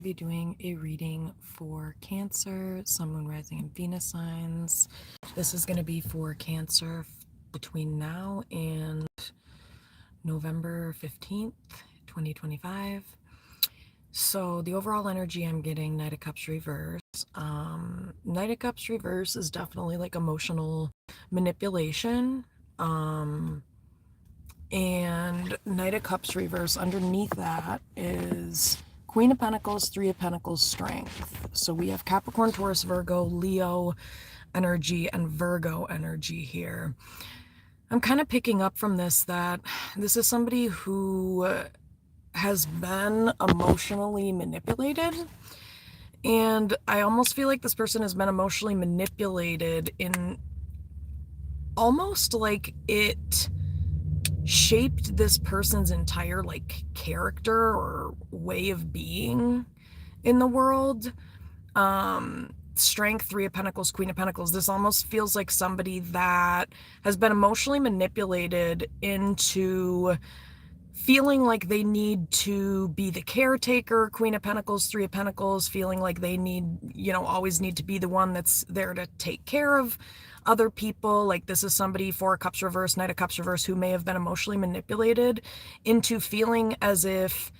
Be doing a reading for Cancer, Sun, Moon, Rising, and Venus signs. This is going to be for Cancer between now and November 15th, 2025. So the overall energy I'm getting, Knight of Cups reverse. Knight of Cups reverse is definitely like emotional manipulation. And Knight of Cups reverse underneath that is Queen of Pentacles, Three of Pentacles, Strength. So we have Capricorn, Taurus, Virgo, Leo energy, and Virgo energy here. I'm kind of picking up from this that this is somebody who has been emotionally manipulated. And I almost feel like this person has been emotionally manipulated in almost like it shaped this person's entire like character or way of being in the world. Strength, Three of Pentacles, Queen of Pentacles. This almost feels like somebody that has been emotionally manipulated into feeling like they need to be the caretaker. Queen of Pentacles, Three of Pentacles, feeling like they need, always need to be the one that's there to take care of other people. Like this is somebody, Four of Cups reverse, Knight of Cups reverse, who may have been emotionally manipulated into feeling as if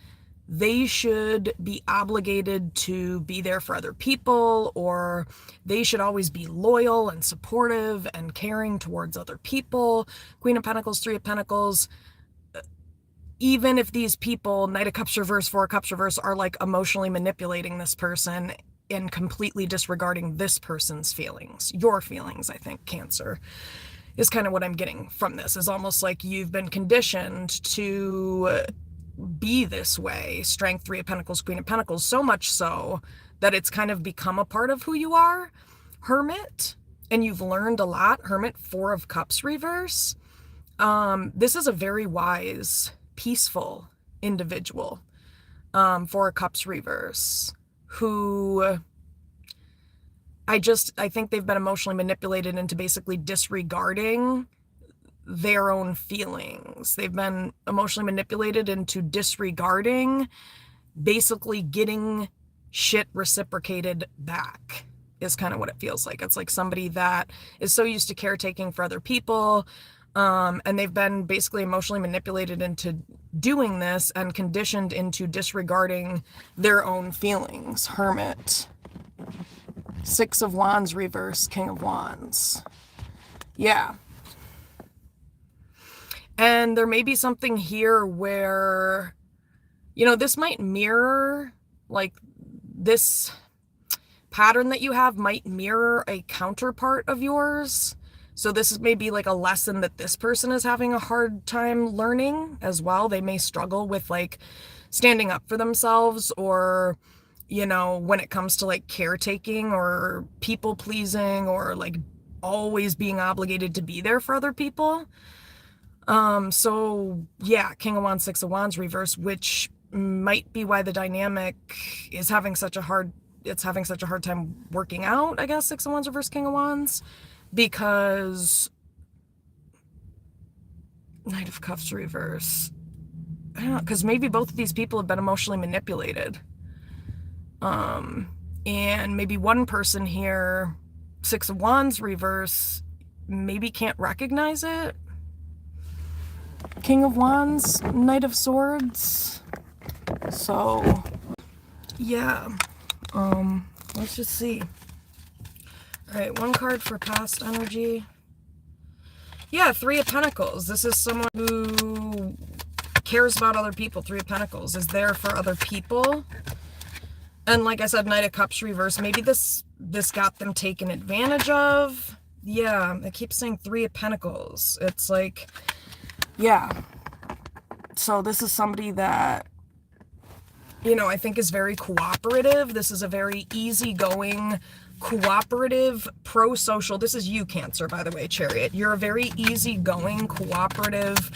they should be obligated to be there for other people, or they should always be loyal and supportive and caring towards other people. Queen of Pentacles, Three of Pentacles, even if these people, Knight of Cups reverse, Four of Cups reverse, are like emotionally manipulating this person and completely disregarding this person's feelings, your feelings, I think, Cancer, is kind of what I'm getting from this. Is almost like you've been conditioned to be this way. Strength, Three of Pentacles, Queen of Pentacles, so much so that it's kind of become a part of who you are. Hermit, and you've learned a lot. Hermit, Four of Cups reverse. This is a very wise, peaceful individual. Four of Cups reverse, who I think they've been emotionally manipulated into basically disregarding their own feelings. They've been emotionally manipulated into disregarding, basically getting shit reciprocated back, is kind of what it feels like. It's like somebody that is so used to caretaking for other people, and they've been basically emotionally manipulated into doing this and conditioned into disregarding their own feelings. Hermit. Six of Wands reverse, King of Wands. Yeah. And there may be something here where, this might mirror, like, this pattern that you have might mirror a counterpart of yours. So this is maybe like a lesson that this person is having a hard time learning as well. They may struggle with like standing up for themselves, or, when it comes to like caretaking or people pleasing, or like always being obligated to be there for other people. So yeah, King of Wands, Six of Wands reverse, which might be why the dynamic is having such a hard time working out, I guess. Six of Wands reverse, King of Wands, because Knight of Cups reverse, I don't know, because maybe both of these people have been emotionally manipulated. And maybe one person here, Six of Wands reverse, maybe can't recognize it. King of Wands, Knight of Swords. So, yeah. Let's just see. All right, one card for past energy. Yeah, Three of Pentacles. This is someone who cares about other people. Three of Pentacles is there for other people. And like I said, Knight of Cups reverse. Maybe this got them taken advantage of. Yeah, I keep saying Three of Pentacles. It's like, yeah. So this is somebody that, I think is very cooperative. This is a very easygoing, cooperative, pro-social. This is you, Cancer, by the way, Chariot. You're a very easygoing, cooperative,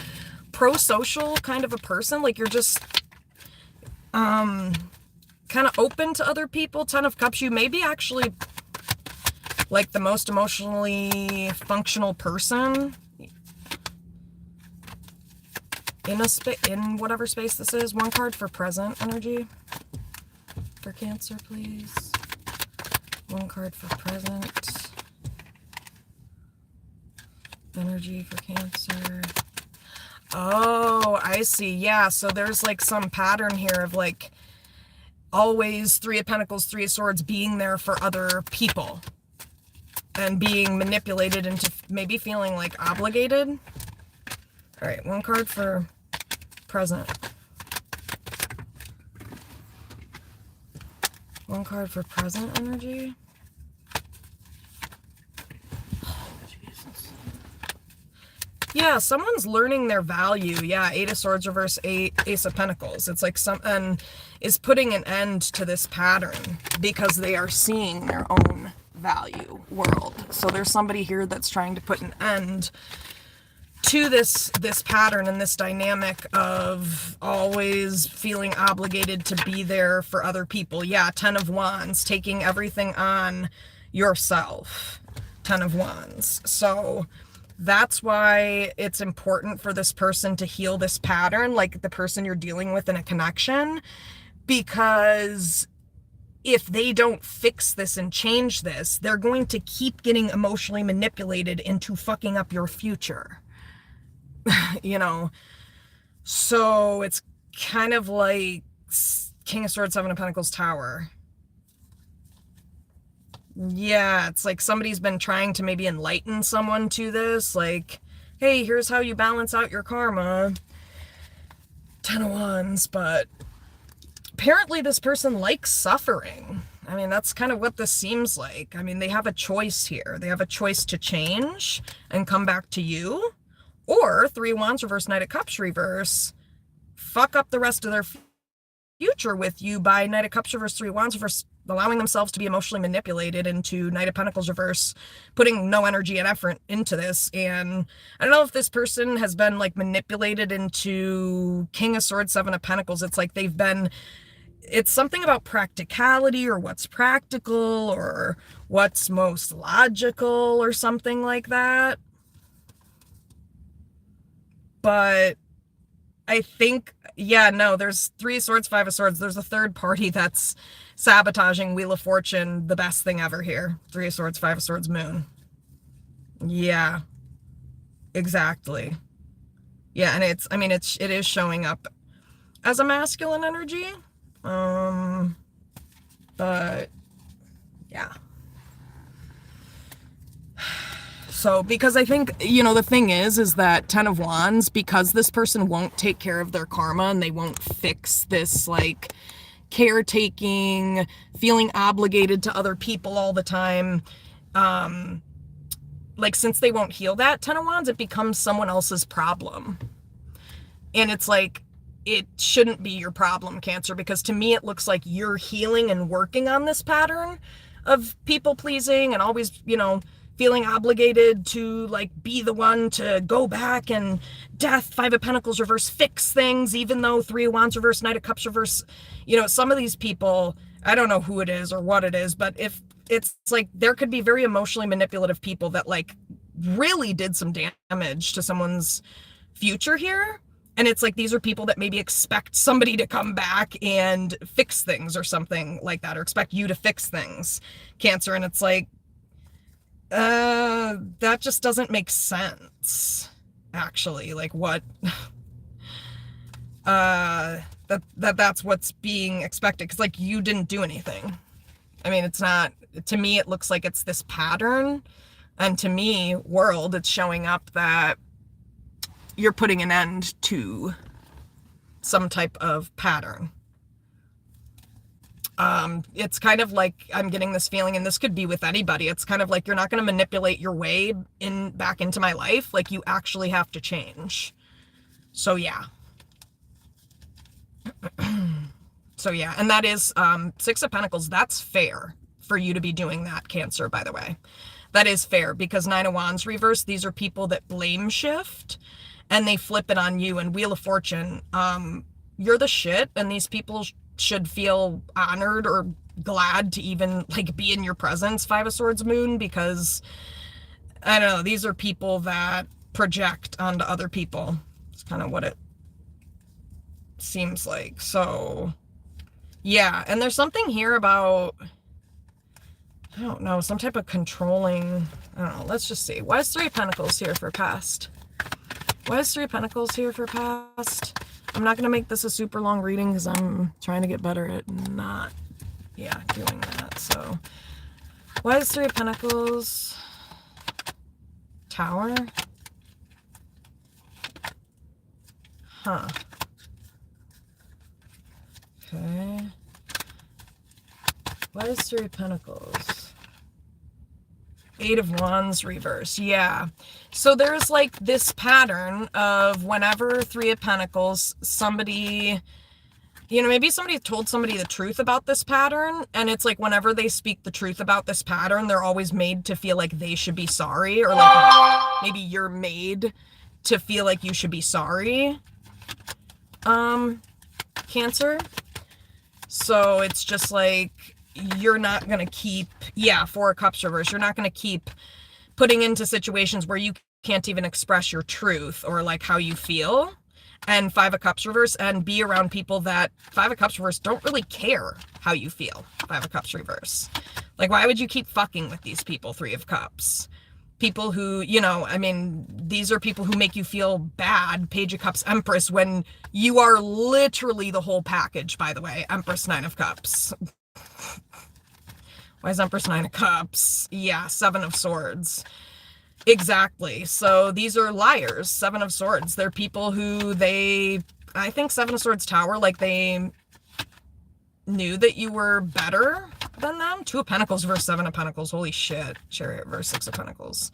pro-social kind of a person. Like you're just kind of open to other people. Ten of Cups, you may be actually like the most emotionally functional person in whatever space this is. One card for present energy for Cancer, please. One card for present. Energy for Cancer. Oh, I see. Yeah, so there's like some pattern here of like always Three of Pentacles, Three of Swords being there for other people and being manipulated into maybe feeling like obligated. All right, one card for present. One card for present energy. Oh, Jesus. Yeah, someone's learning their value. Yeah, Eight of Swords reverse, Ace of Pentacles. It's like someone is putting an end to this pattern because they are seeing their own value world. So there's somebody here that's trying to put an end to this pattern and this dynamic of always feeling obligated to be there for other people. Yeah, Ten of Wands, taking everything on yourself. Ten of Wands. So that's why it's important for this person to heal this pattern, like the person you're dealing with in a connection, because if they don't fix this and change this, they're going to keep getting emotionally manipulated into fucking up your future. You know, so it's kind of like King of Swords, Seven of Pentacles, Tower. Yeah, it's like somebody's been trying to maybe enlighten someone to this, like, hey, here's how you balance out your karma. Ten of Wands, but apparently this person likes suffering. I mean, that's kind of what this seems like. I mean, they have a choice here. They have a choice to change and come back to you. Or Three of Wands reverse, Knight of Cups reverse, fuck up the rest of their future with you by Knight of Cups reverse, Three of Wands reverse, allowing themselves to be emotionally manipulated into Knight of Pentacles reverse, putting no energy and effort into this. And I don't know if this person has been like manipulated into King of Swords, Seven of Pentacles. It's like they've been, it's something about practicality or what's practical or what's most logical or something like that. But I think, yeah, no, there's Three of Swords, Five of Swords. There's a third party that's sabotaging Wheel of Fortune, the best thing ever here. Three of Swords, Five of Swords, Moon. Yeah, exactly. Yeah, and it's, I mean, it is showing up as a masculine energy. But yeah. So, because I think, you know, the thing is that Ten of Wands, because this person won't take care of their karma and they won't fix this, like, caretaking, feeling obligated to other people all the time, like, since they won't heal that, Ten of Wands, it becomes someone else's problem. And it's like, it shouldn't be your problem, Cancer, because to me, it looks like you're healing and working on this pattern of people pleasing and always, you know, feeling obligated to like be the one to go back and Death, Five of Pentacles reverse, fix things, even though Three of Wands reverse, Knight of Cups reverse, you know, some of these people, I don't know who it is or what it is, but if it's like, there could be very emotionally manipulative people that like really did some damage to someone's future here. And it's like, these are people that maybe expect somebody to come back and fix things or something like that, or expect you to fix things, Cancer. And it's like, that just doesn't make sense, actually. Like, what? That's what's being expected, because like you didn't do anything. I mean, it's not, to me it looks like it's this pattern, and to me, world, it's showing up that you're putting an end to some type of pattern. It's kind of like, I'm getting this feeling, and this could be with anybody, it's kind of like, you're not going to manipulate your way back into my life. Like, you actually have to change. So yeah. So yeah, and that is Six of Pentacles. That's fair for you to be doing that, Cancer, by the way. That is fair, because Nine of Wands reverse, these are people that blame shift and they flip it on you. And Wheel of Fortune, you're the shit, and these people should feel honored or glad to even like be in your presence, Five of Swords, Moon, because I don't know, these are people that project onto other people. It's kind of what it seems like. So Yeah, and there's something here about, I don't know, some type of controlling, I don't know, let's just see. Why is Three of Pentacles here for past? Why is Three of Pentacles here for past? I'm not going to make this a super long reading because I'm trying to get better at not, yeah, doing that. So, why is Three of Pentacles? Tower? Huh. Okay. Why is Three of Pentacles? Eight of Wands reverse. Yeah. So there's like this pattern of whenever Three of Pentacles, somebody, you know, maybe somebody told somebody the truth about this pattern, and it's like whenever they speak the truth about this pattern, they're always made to feel like they should be sorry, or like maybe you're made to feel like you should be sorry. Cancer. So it's just like, you're not going to keep, yeah, Four of Cups reverse. You're not going to keep putting into situations where you can't even express your truth or like how you feel. And Five of Cups reverse, and be around people that Five of Cups reverse don't really care how you feel. Five of Cups reverse. Like, why would you keep fucking with these people? Three of Cups. People who, you know, I mean, these are people who make you feel bad. Page of Cups, Empress, when you are literally the whole package, by the way. Empress, Nine of Cups. Why is Empress Nine of Cups? Yeah, Seven of Swords. Exactly. So these are liars. Seven of Swords. They're people who I think Seven of Swords Tower, like they knew that you were better than them. Two of Pentacles versus Seven of Pentacles. Holy shit. Chariot versus Six of Pentacles.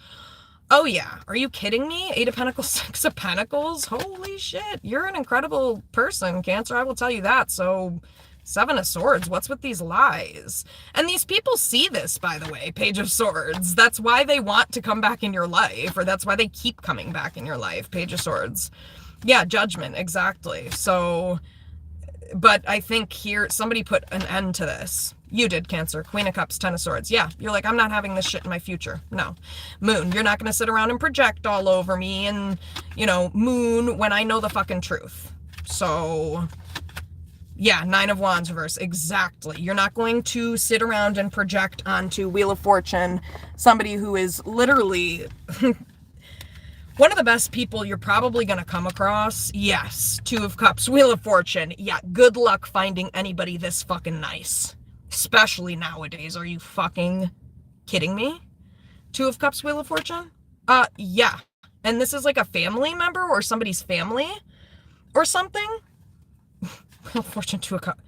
Oh yeah. Are you kidding me? Eight of Pentacles, Six of Pentacles. Holy shit. You're an incredible person, Cancer. I will tell you that. So Seven of Swords, what's with these lies? And these people see this, by the way, Page of Swords. That's why they want to come back in your life, or that's why they keep coming back in your life, Page of Swords. Yeah, Judgment, exactly. So, but I think here, somebody put an end to this. You did, Cancer. Queen of Cups, Ten of Swords. Yeah, you're like, I'm not having this shit in my future. No. Moon, you're not going to sit around and project all over me and, you know, Moon, when I know the fucking truth. So yeah, Nine of Wands reverse. Exactly. You're not going to sit around and project onto Wheel of Fortune somebody who is literally one of the best people you're probably going to come across. Yes. Two of Cups, Wheel of Fortune. Yeah, good luck finding anybody this fucking nice. Especially nowadays. Are you fucking kidding me? Two of Cups, Wheel of Fortune? Yeah. And this is like a family member or somebody's family or something? Wheel of Fortune, Two of Cups.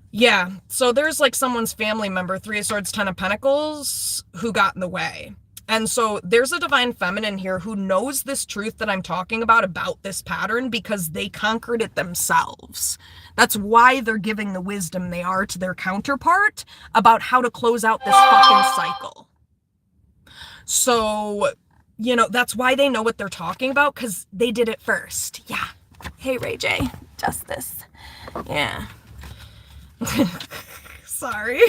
Yeah, so there's like someone's family member, Three of Swords, Ten of Pentacles, who got in the way. And so there's a divine feminine here who knows this truth that I'm talking about this pattern, because they conquered it themselves. That's why they're giving the wisdom they are to their counterpart about how to close out this fucking cycle. So, you know, that's why they know what they're talking about, because they did it first. Yeah. Hey, Ray J. Justice. Yeah. Sorry.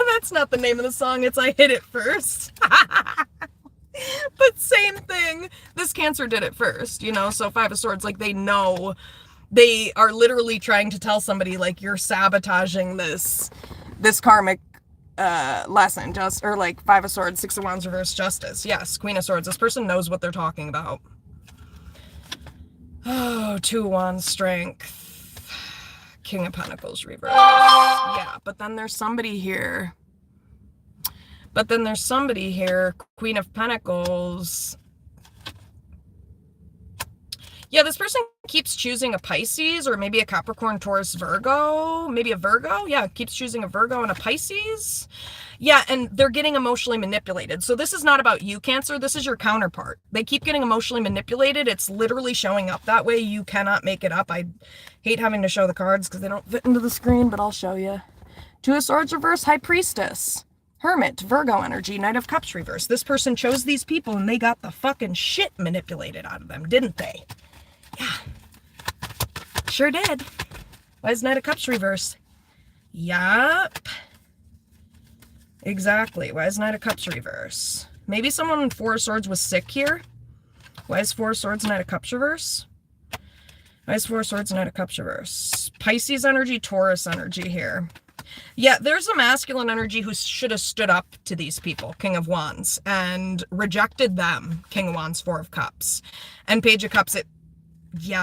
That's not the name of the song. It's I Hit It First. But same thing. This Cancer did it first, you know? So Five of Swords, like, they know. They are literally trying to tell somebody, like, you're sabotaging this karmic lesson. Just, or like Five of Swords, Six of Wands reverse, Justice. Yes, Queen of Swords. This person knows what they're talking about. Oh, Two of Wands, Strength. King of Pentacles reverse. Yeah, but then there's somebody here. Queen of Pentacles. Yeah, this person keeps choosing a Pisces, or maybe a Capricorn, Taurus, Virgo. Maybe a Virgo. Yeah, keeps choosing a Virgo and a Pisces. Yeah, and they're getting emotionally manipulated. So this is not about you, Cancer. This is your counterpart. They keep getting emotionally manipulated. It's literally showing up that way. You cannot make it up. I hate having to show the cards because they don't fit into the screen, but I'll show you. Two of Swords reverse, High Priestess. Hermit, Virgo energy, Knight of Cups reverse. This person chose these people and they got the fucking shit manipulated out of them, didn't they? Yeah. Sure did. Why is Knight of Cups reverse? Yup. Exactly. Why is Knight of Cups reverse? Maybe someone in Four of Swords was sick here. Why is Four of Swords, Knight of Cups reverse? Ice, Four of Swords, Knight of Cups reverse. Pisces energy, Taurus energy here. Yeah, there's a masculine energy who should have stood up to these people, King of Wands, and rejected them, King of Wands, Four of Cups. And Page of Cups,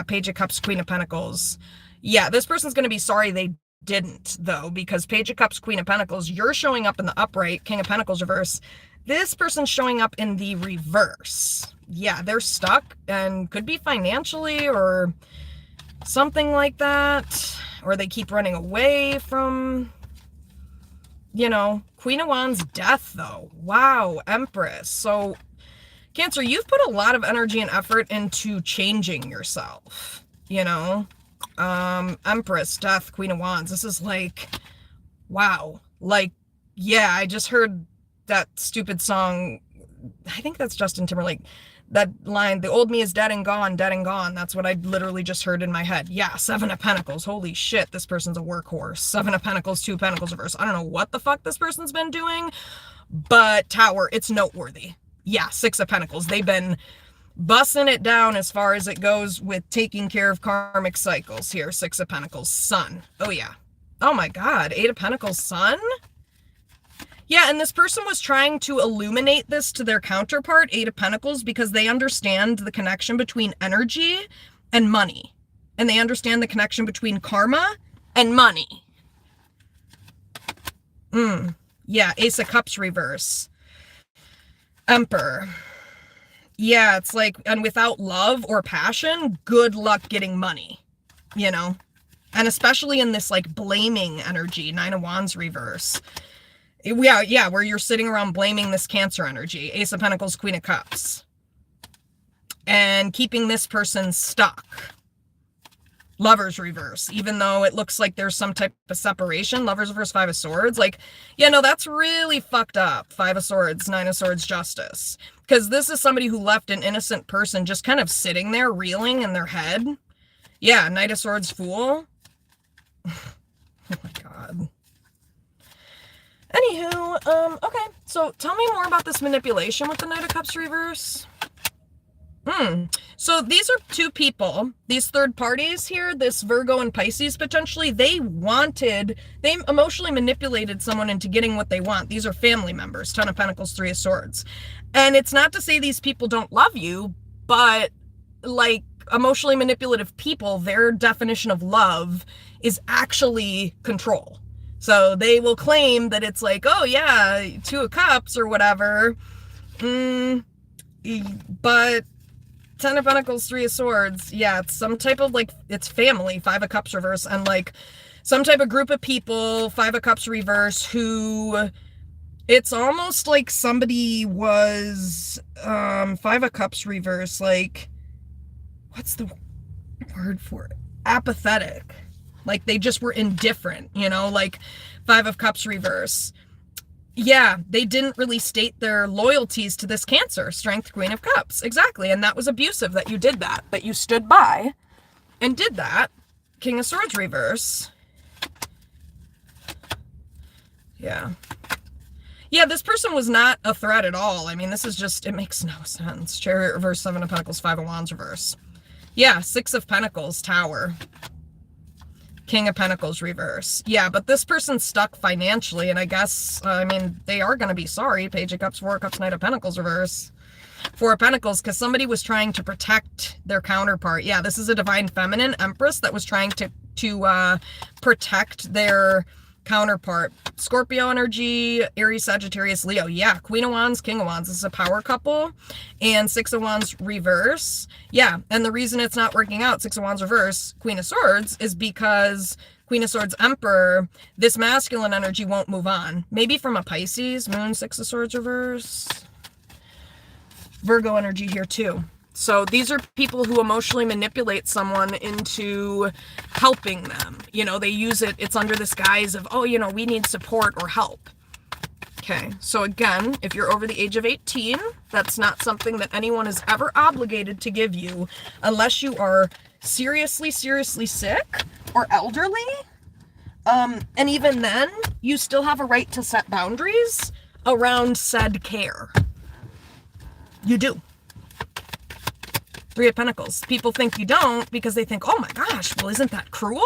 Page of Cups, Queen of Pentacles. Yeah, this person's going to be sorry they didn't, though, because Page of Cups, Queen of Pentacles, you're showing up in the upright, King of Pentacles reverse. This person's showing up in the reverse. Yeah, they're stuck, and could be financially or something like that. Or they keep running away from, you know, Queen of Wands, Death, though. Wow, Empress. So, Cancer, you've put a lot of energy and effort into changing yourself, you know? Empress, Death, Queen of Wands. This is like, wow. Like, yeah, I just heard that stupid song. I think that's Justin Timberlake. That line, the old me is dead and gone, dead and gone. That's what I literally just heard in my head. Yeah, Seven of Pentacles. Holy shit, this person's a workhorse. Seven of Pentacles, Two of Pentacles reverse. I don't know what the fuck this person's been doing, but Tower, it's noteworthy. Yeah, Six of Pentacles. They've been busting it down as far as it goes with taking care of karmic cycles here. Six of Pentacles, Sun. Oh, yeah. Oh, my God. Eight of Pentacles, Sun? Yeah, and this person was trying to illuminate this to their counterpart, Eight of Pentacles, because they understand the connection between energy and money. And they understand the connection between karma and money. Yeah, Ace of Cups reverse. Emperor. Yeah, it's like, and without love or passion, good luck getting money, you know? And especially in this, like, blaming energy, Nine of Wands reverse. Yeah, where you're sitting around blaming this Cancer energy. Ace of Pentacles, Queen of Cups. And keeping this person stuck. Lovers reverse. Even though it looks like there's some type of separation. Lovers reverse, Five of Swords. Like, yeah, no, that's really fucked up. Five of Swords, Nine of Swords, Justice. Because this is somebody who left an innocent person just kind of sitting there, reeling in their head. Yeah, Knight of Swords, Fool. Oh my God. Anywho, okay, so tell me more about this manipulation with the Knight of Cups reverse. So these are two people, these third parties here, this Virgo and Pisces potentially, they emotionally manipulated someone into getting what they want. These are family members, Ten of Pentacles, Three of Swords. And it's not to say these people don't love you, but like emotionally manipulative people, their definition of love is actually control. So they will claim that it's like, oh yeah, Two of Cups or whatever. But Ten of Pentacles, Three of Swords, yeah, it's some type of like, it's family, Five of Cups reverse, and like some type of group of people, Five of Cups reverse, who it's almost like somebody was, Five of Cups reverse, like, what's the word for it? Apathetic. Like they just were indifferent, you know, like Five of Cups reverse. Yeah, they didn't really state their loyalties to this Cancer, Strength, Queen of Cups. Exactly. And that was abusive that you did that you stood by and did that. King of Swords reverse. Yeah. Yeah, this person was not a threat at all. I mean, this is just, it makes no sense. Chariot reverse, Seven of Pentacles, Five of Wands reverse. Yeah, Six of Pentacles, Tower. King of Pentacles reverse. Yeah, but this person's stuck financially, and I guess, I mean, they are going to be sorry. Page of Cups, Four of Cups, Knight of Pentacles reverse. Four of Pentacles, because somebody was trying to protect their counterpart. Yeah, this is a Divine Feminine Empress that was trying to protect their counterpart. Scorpio energy, Aries, Sagittarius, Leo. Yeah, Queen of Wands, King of Wands. This is a power couple. And Six of Wands reverse. Yeah, and the reason it's not working out, Six of Wands reverse, Queen of Swords, is because Queen of Swords Emperor, this masculine energy won't move on. Maybe from a Pisces, Moon, Six of Swords reverse. Virgo energy here too. So these are people who emotionally manipulate someone into helping them. You know, they use it, it's under this guise of, oh, you know, we need support or help. Okay, so again, if you're over the age of 18, that's not something that anyone is ever obligated to give you unless you are seriously, seriously sick or elderly. And even then, you still have a right to set boundaries around said care. You do. Three of Pentacles. People think you don't because they think, oh my gosh, well, isn't that cruel?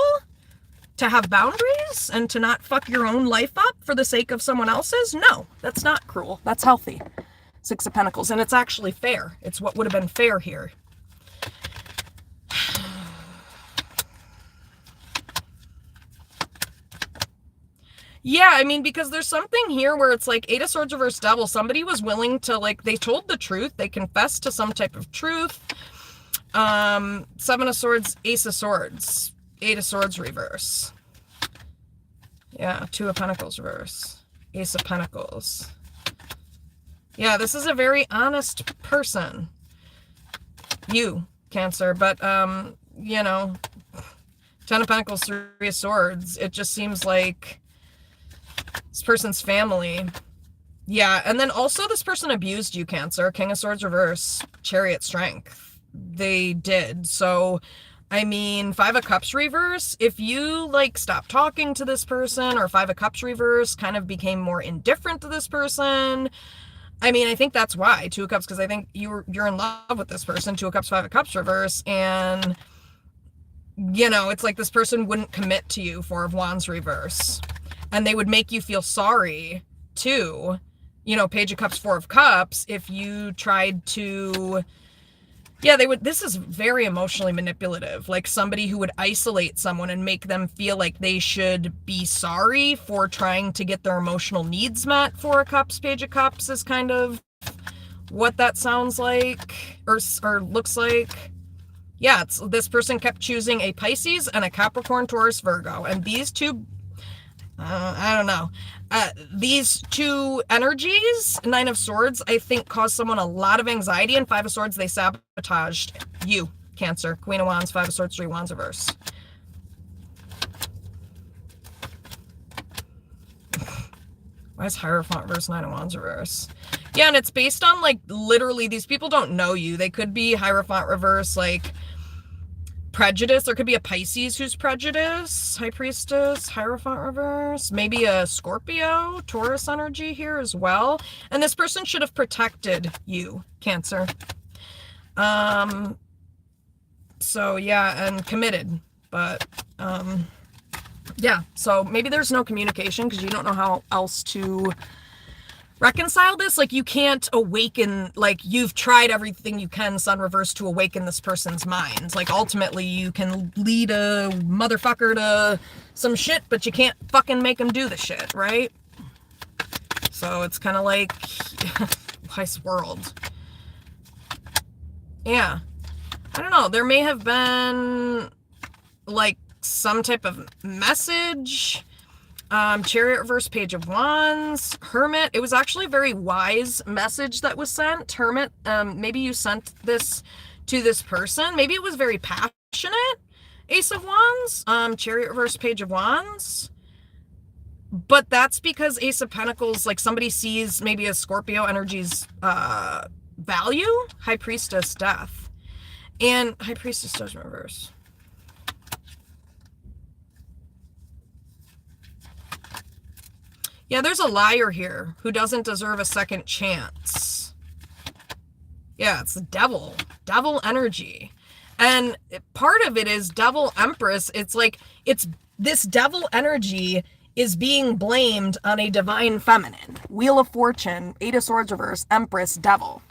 To have boundaries and to not fuck your own life up for the sake of someone else's? No, that's not cruel. That's healthy. Six of Pentacles. And it's actually fair. It's what would have been fair here. Yeah, I mean, because there's something here where it's like Eight of Swords reverse Devil. Somebody was willing to, like, they told the truth. They confessed to some type of truth. Seven of Swords, Ace of Swords. Eight of Swords reverse. Yeah, Two of Pentacles reverse. Ace of Pentacles. Yeah, this is a very honest person. You, Cancer. But, you know, Ten of Pentacles, Three of Swords. It just seems like this person's family. Yeah, and then also this person abused you, Cancer. King of Swords reverse. Chariot strength. They did. So, I mean, Five of Cups reverse, if you, like, stop talking to this person, or Five of Cups reverse kind of became more indifferent to this person, I mean, I think that's why. Two of Cups, because I think you're in love with this person. Two of Cups, Five of Cups reverse, and, you know, it's like this person wouldn't commit to you. Four of Wands reverse. And they would make you feel sorry, too. You know, Page of Cups, Four of Cups, if you tried to... Yeah, they would. This is very emotionally manipulative. Like somebody who would isolate someone and make them feel like they should be sorry for trying to get their emotional needs met. Four of Cups, Page of Cups is kind of what that sounds like or looks like. Yeah, this person kept choosing a Pisces and a Capricorn, Taurus, Virgo. And these two, I don't know. These two energies, Nine of Swords, I think caused someone a lot of anxiety, and Five of Swords, they sabotaged you, Cancer. Queen of Wands, Five of Swords, Three Wands reverse. Why is Hierophant reverse, Nine of Wands reverse? Yeah, and it's based on, like, literally, these people don't know you. They could be Hierophant reverse, like, prejudice. There could be a Pisces who's prejudice. High Priestess, Hierophant reverse. Maybe a Scorpio, Taurus energy here as well. And this person should have protected you, Cancer. So yeah, and committed. But yeah, so maybe there's no communication because you don't know how else to reconcile this. Like, you can't awaken, like, you've tried everything you can, Sun reverse, to awaken this person's mind. Like, ultimately you can lead a motherfucker to some shit, but you can't fucking make him do the shit, right? So it's kind of like Vice World. Yeah, I don't know, there may have been like some type of message. Chariot reverse, Page of Wands, Hermit. It was actually a very wise message that was sent. Hermit, maybe you sent this to this person. Maybe it was very passionate. Ace of Wands, Chariot reverse, Page of Wands. But that's because Ace of Pentacles, like, somebody sees maybe a Scorpio energy's value. High Priestess, Death. And High Priestess doesn't reverse. Yeah, there's a liar here who doesn't deserve a second chance. Yeah, it's the devil. Devil energy. And part of it is Devil Empress. It's like, it's this devil energy is being blamed on a divine feminine. Wheel of Fortune, Eight of Swords reverse, Empress, Devil.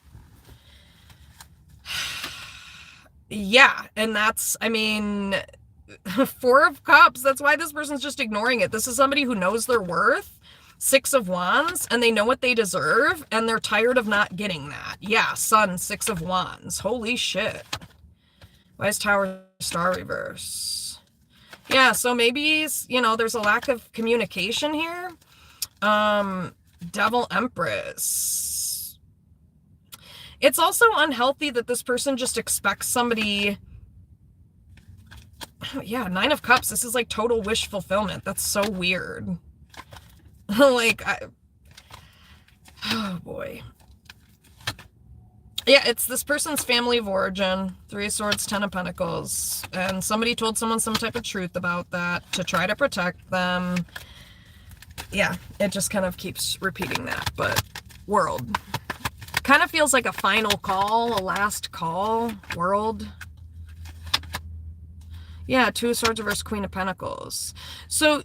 Yeah, and that's, I mean, Four of Cups. That's why this person's just ignoring it. This is somebody who knows their worth. Six of Wands, and they know what they deserve, and they're tired of not getting that. Yeah, Sun, Six of Wands. Holy shit. Why is Tower, Star reverse? Yeah, so maybe, you know, there's a lack of communication here. Devil Empress. It's also unhealthy that this person just expects somebody... Yeah, Nine of Cups. This is like total wish fulfillment. That's so weird. Like, oh boy. Yeah, it's this person's family of origin. Three of Swords, Ten of Pentacles. And somebody told someone some type of truth about that to try to protect them. Yeah, it just kind of keeps repeating that. But World. kind of feels like a final call, a last call, world. Yeah, Two of Swords reverse, Queen of Pentacles. So,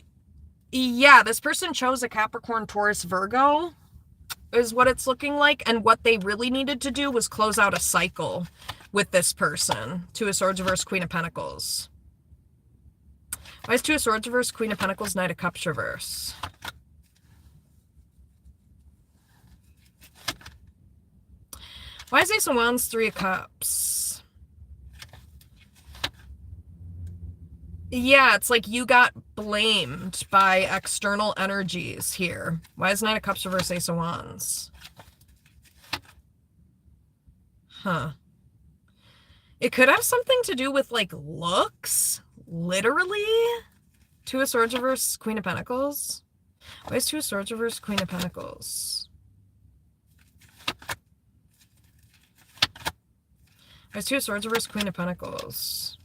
yeah, this person chose a Capricorn, Taurus, Virgo is what it's looking like. And what they really needed to do was close out a cycle with this person. Two of Swords reverse, Queen of Pentacles. Why is Two of Swords reverse, Queen of Pentacles, Knight of Cups reverse? Why is Ace of Wands, Three of Cups? Yeah, it's like you got blamed by external energies here. Why is Knight of Cups reverse, Ace of Wands? Huh. It could have something to do with, like, looks. Literally. Two of Swords reverse, Queen of Pentacles. Why is Two of Swords reverse, Queen of Pentacles? Why is Two of Swords reverse, Queen of Pentacles?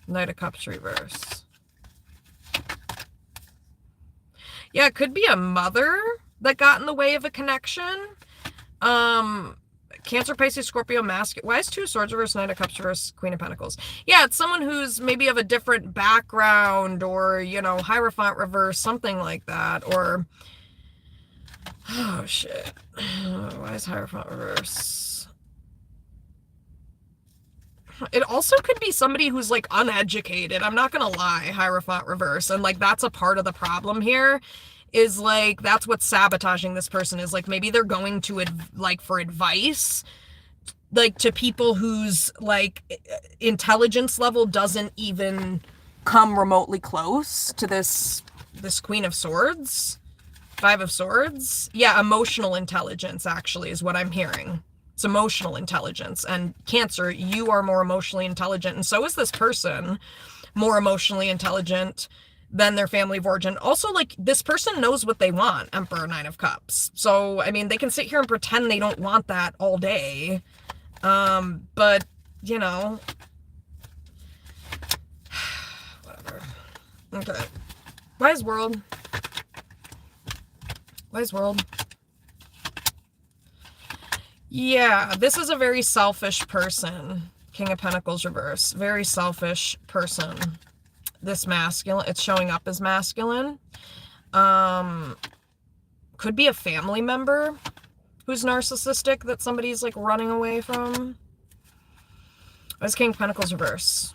Knight of Cups reverse. Yeah, it could be a mother that got in the way of a connection. Cancer, Pisces, Scorpio, masculine. Why is Two of Swords reverse, Knight of Cups reverse, Queen of Pentacles? Yeah, it's someone who's maybe of a different background, or, you know, Hierophant reverse, something like that. Or, oh shit. Why is Hierophant reverse? It also could be somebody who's, like, uneducated. I'm not gonna lie, Hierophant reverse. And, like, that's a part of the problem here. Is, like, that's what's sabotaging this person. Is, like, maybe they're going to, like, for advice, like, to people whose, like, intelligence level doesn't even come remotely close to this Queen of Swords. Five of Swords. Yeah, emotional intelligence, actually, is what I'm hearing. It's emotional intelligence. And Cancer, you are more emotionally intelligent, and so is this person more emotionally intelligent than their family of origin. Also, like, this person knows what they want, Emperor, Nine of Cups. So, I mean, they can sit here and pretend they don't want that all day. But, you know, whatever. Okay. Wise World. Wise World. Yeah, this is a very selfish person. King of Pentacles reverse. Very selfish person. This masculine, it's showing up as masculine. Could be a family member who's narcissistic that somebody's, like, running away from. What's King of Pentacles reverse?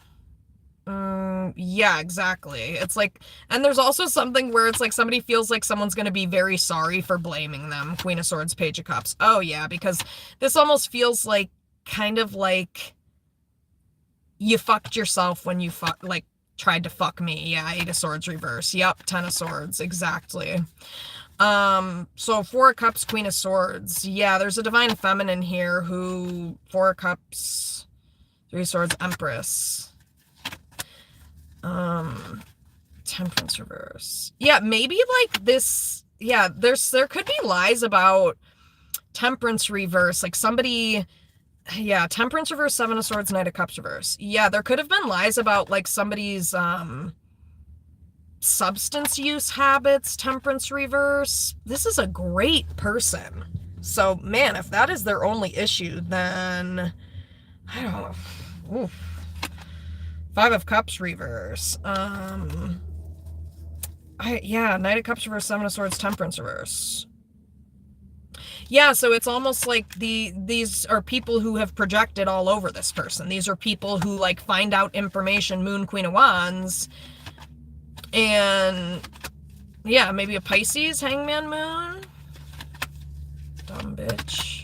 Yeah, exactly. It's like, and there's also something where it's like somebody feels like someone's going to be very sorry for blaming them. Queen of Swords, Page of Cups. Oh yeah, because this almost feels like, kind of like, you fucked yourself when you tried to fuck me. Yeah, Eight of Swords reverse. Yep, Ten of Swords, exactly. So Four of Cups, Queen of Swords. Yeah, there's a Divine Feminine here who, Four of Cups, Three of Swords, Empress. Temperance reverse. Yeah, maybe, like, this, yeah, there could be lies about Temperance reverse, like somebody, yeah, Temperance reverse, Seven of Swords, Knight of Cups reverse. Yeah, there could have been lies about, like, somebody's substance use habits, Temperance reverse. This is a great person. So, man, if that is their only issue, then I don't know. Oof. Five of Cups reverse. Yeah, Knight of Cups reverse, Seven of Swords, Temperance reverse. Yeah, so it's almost like these are people who have projected all over this person. These are people who, like, find out information, Moon, Queen of Wands, and yeah, maybe a Pisces, Hangman Moon. Dumb bitch.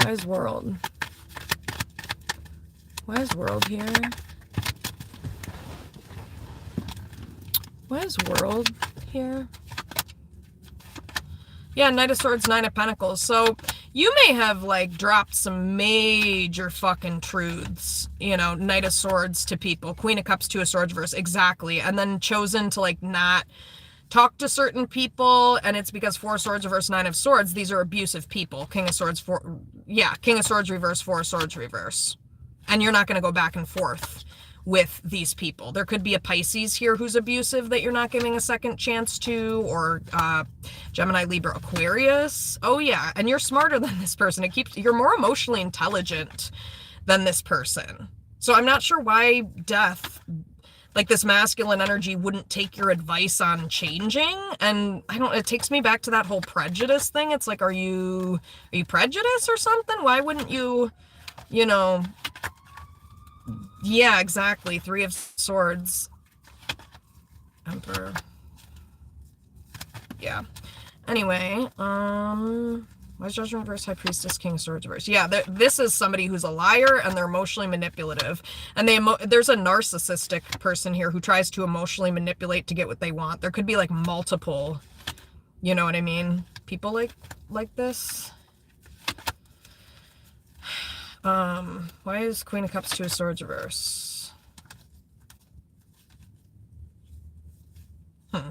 Wise World. Wise World here. Wise World here. Yeah, Knight of Swords, Nine of Pentacles. So you may have, like, dropped some major fucking truths, you know, Knight of Swords to people, Queen of Cups, Two of Swords reverse, exactly, and then chosen to, like, not talk to certain people, and it's because Four of Swords reverse, Nine of Swords, these are abusive people. King of Swords, King of Swords reverse, Four of Swords reverse. And you're not going to go back and forth with these people. There could be a Pisces here who's abusive that you're not giving a second chance to, or Gemini, Libra, Aquarius. Oh yeah, and you're smarter than this person. You're more emotionally intelligent than this person. So I'm not sure why death, like this masculine energy, wouldn't take your advice on changing. And it takes me back to that whole prejudice thing. It's like, are you prejudiced or something? Why wouldn't you, yeah, exactly. Three of Swords. Emperor. Yeah. Anyway, why Judgment reverse, High Priestess, King of Swords reverse? Yeah, this is somebody who's a liar and they're emotionally manipulative. And there's a narcissistic person here who tries to emotionally manipulate to get what they want. There could be like multiple, you know what I mean? People like this. Why is Queen of Cups, Two of Swords reverse? Yeah,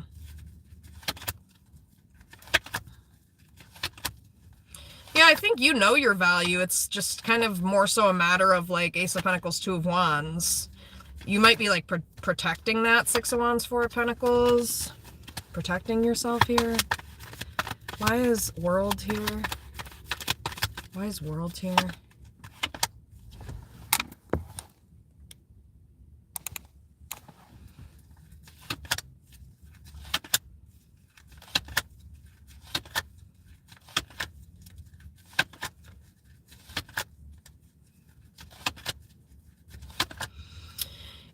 I think you know your value. It's just kind of more so a matter of like Ace of Pentacles, Two of Wands. You might be like protecting that Six of Wands, Four of Pentacles. Protecting yourself here. Why is World here? Why is World here?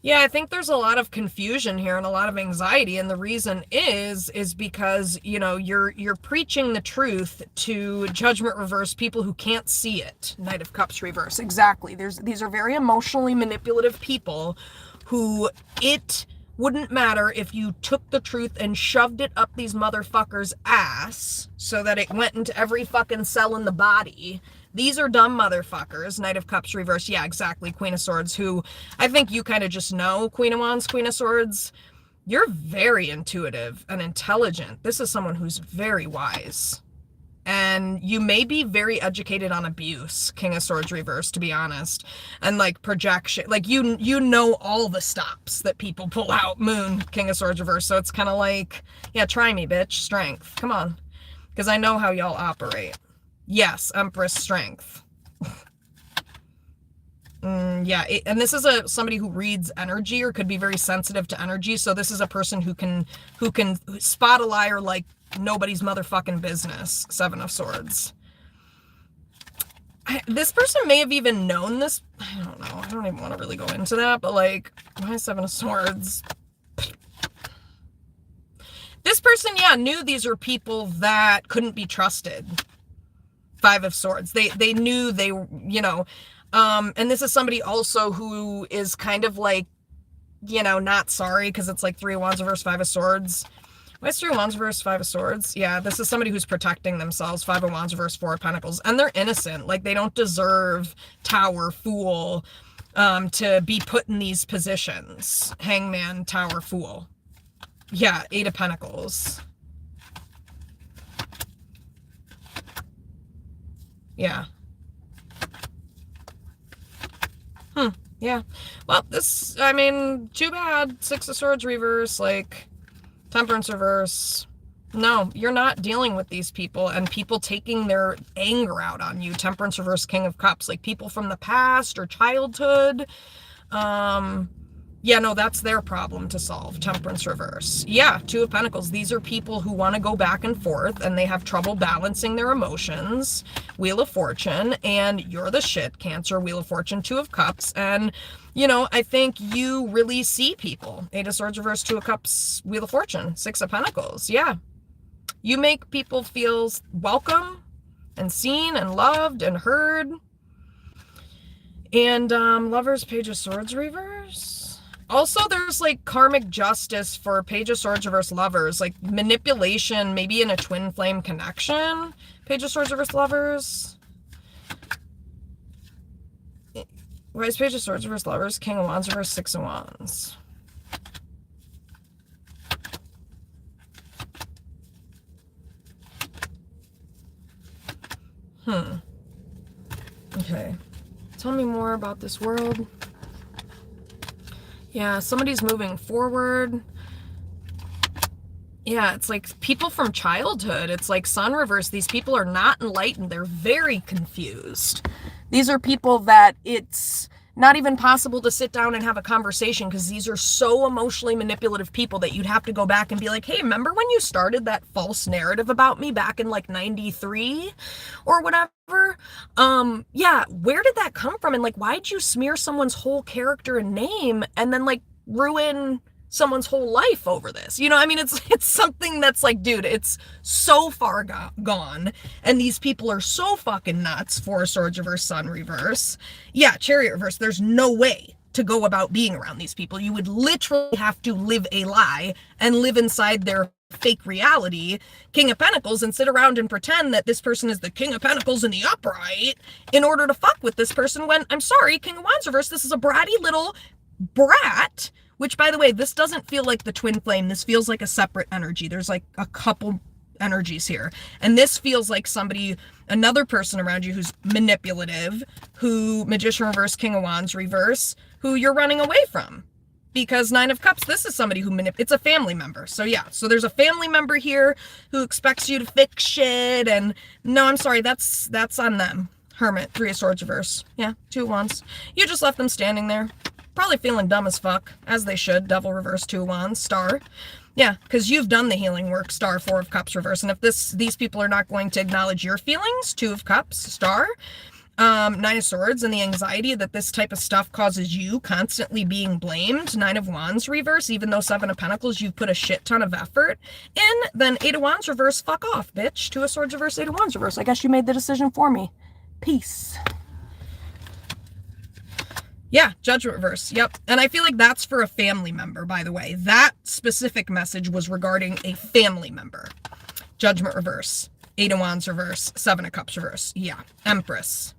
Yeah, I think there's a lot of confusion here and a lot of anxiety, and the reason is because, you're preaching the truth to Judgment reverse, people who can't see it. Knight of Cups reverse. Exactly. These are very emotionally manipulative people who it wouldn't matter if you took the truth and shoved it up these motherfuckers' ass so that it went into every fucking cell in the body. These are dumb motherfuckers. Knight of Cups reverse. Yeah, exactly. Queen of Swords, who I think you kind of just know. Queen of Wands, Queen of Swords. You're very intuitive and intelligent. This is someone who's very wise. And you may be very educated on abuse, King of Swords reverse, to be honest. And like projection, like you know all the stops that people pull out. Moon, King of Swords reverse. So it's kind of like, yeah, try me, bitch. Strength. Come on. Because I know how y'all operate. Yes, Empress, strength. Yeah, and this is somebody who reads energy or could be very sensitive to energy. So this is a person who can spot a liar like nobody's motherfucking business. Seven of Swords. This person may have even known this. I don't know. I don't even want to really go into that, but like, why Seven of Swords? This person, yeah, knew these are people that couldn't be trusted. Five of Swords. They knew they, and this is somebody also who is kind of like, not sorry, because it's like Three of Wands reverse, Five of Swords. Why is Three of Wands reverse, Five of Swords? Yeah, this is somebody who's protecting themselves. Five of Wands reverse, Four of Pentacles. And they're innocent. Like, they don't deserve Tower, Fool, to be put in these positions. Hangman, Tower, Fool. Yeah, Eight of Pentacles. Yeah. Yeah. Well, too bad. Six of Swords reverse, like, Temperance reverse. No, you're not dealing with these people and people taking their anger out on you. Temperance reverse, King of Cups, like people from the past or childhood. Yeah, no, that's their problem to solve. Temperance reverse. Yeah, Two of Pentacles. These are people who want to go back and forth and they have trouble balancing their emotions. Wheel of Fortune, and you're the shit, Cancer. Wheel of Fortune, Two of Cups. And, I think you really see people. Eight of Swords reverse, Two of Cups, Wheel of Fortune, Six of Pentacles. Yeah. You make people feel welcome and seen and loved and heard. And Lovers, Page of Swords reverse. Also, there's like karmic justice for Page of Swords reverse, Lovers, like manipulation, maybe in a twin flame connection. Page of Swords reverse, Lovers. Why is Page of Swords reverse, Lovers? King of Wands reverse, Six of Wands. Okay. Tell me more about this world. Yeah, somebody's moving forward. Yeah, it's like people from childhood. It's like Sun reverse. These people are not enlightened. They're very confused. These are people that it's not even possible to sit down and have a conversation because these are so emotionally manipulative people that you'd have to go back and be like, hey, remember when you started that false narrative about me back in like 93 or whatever? Yeah, where did that come from? And like, why'd you smear someone's whole character and name and then like ruin someone's whole life over this? You know, I mean, it's something that's like, dude, it's so far gone, and these people are so fucking nuts. Four of Swords reverse, Sun reverse. Yeah, Chariot reverse. There's no way to go about being around these people. You would literally have to live a lie and live inside their fake reality, King of Pentacles, and sit around and pretend that this person is the King of Pentacles in the upright in order to fuck with this person when, I'm sorry, King of Wands reverse, this is a bratty little brat. Which, by the way, this doesn't feel like the twin flame. This feels like a separate energy. There's like a couple energies here. And this feels like somebody, another person around you who's manipulative, who Magician reverse, King of Wands reverse, who you're running away from. Because Nine of Cups, this is somebody who it's a family member. So yeah, so there's a family member here who expects you to fix shit. And no, I'm sorry, that's on them. Hermit, Three of Swords reverse. Yeah, Two of Wands. You just left them standing there. Probably feeling dumb as fuck, as they should. Devil reverse, Two of Wands, Star. Yeah, because you've done the healing work, Star, Four of Cups reverse. And if these people are not going to acknowledge your feelings, Two of Cups, Star, Nine of Swords, and the anxiety that this type of stuff causes you constantly being blamed, Nine of Wands reverse, even though Seven of Pentacles, you've put a shit ton of effort in, then Eight of Wands reverse, fuck off, bitch. Two of Swords reverse, Eight of Wands reverse. I guess you made the decision for me. Peace. Yeah, Judgment reverse. Yep. And I feel like that's for a family member, by the way. That specific message was regarding a family member. Judgment reverse. Eight of Wands reverse. Seven of Cups reverse. Yeah. Empress.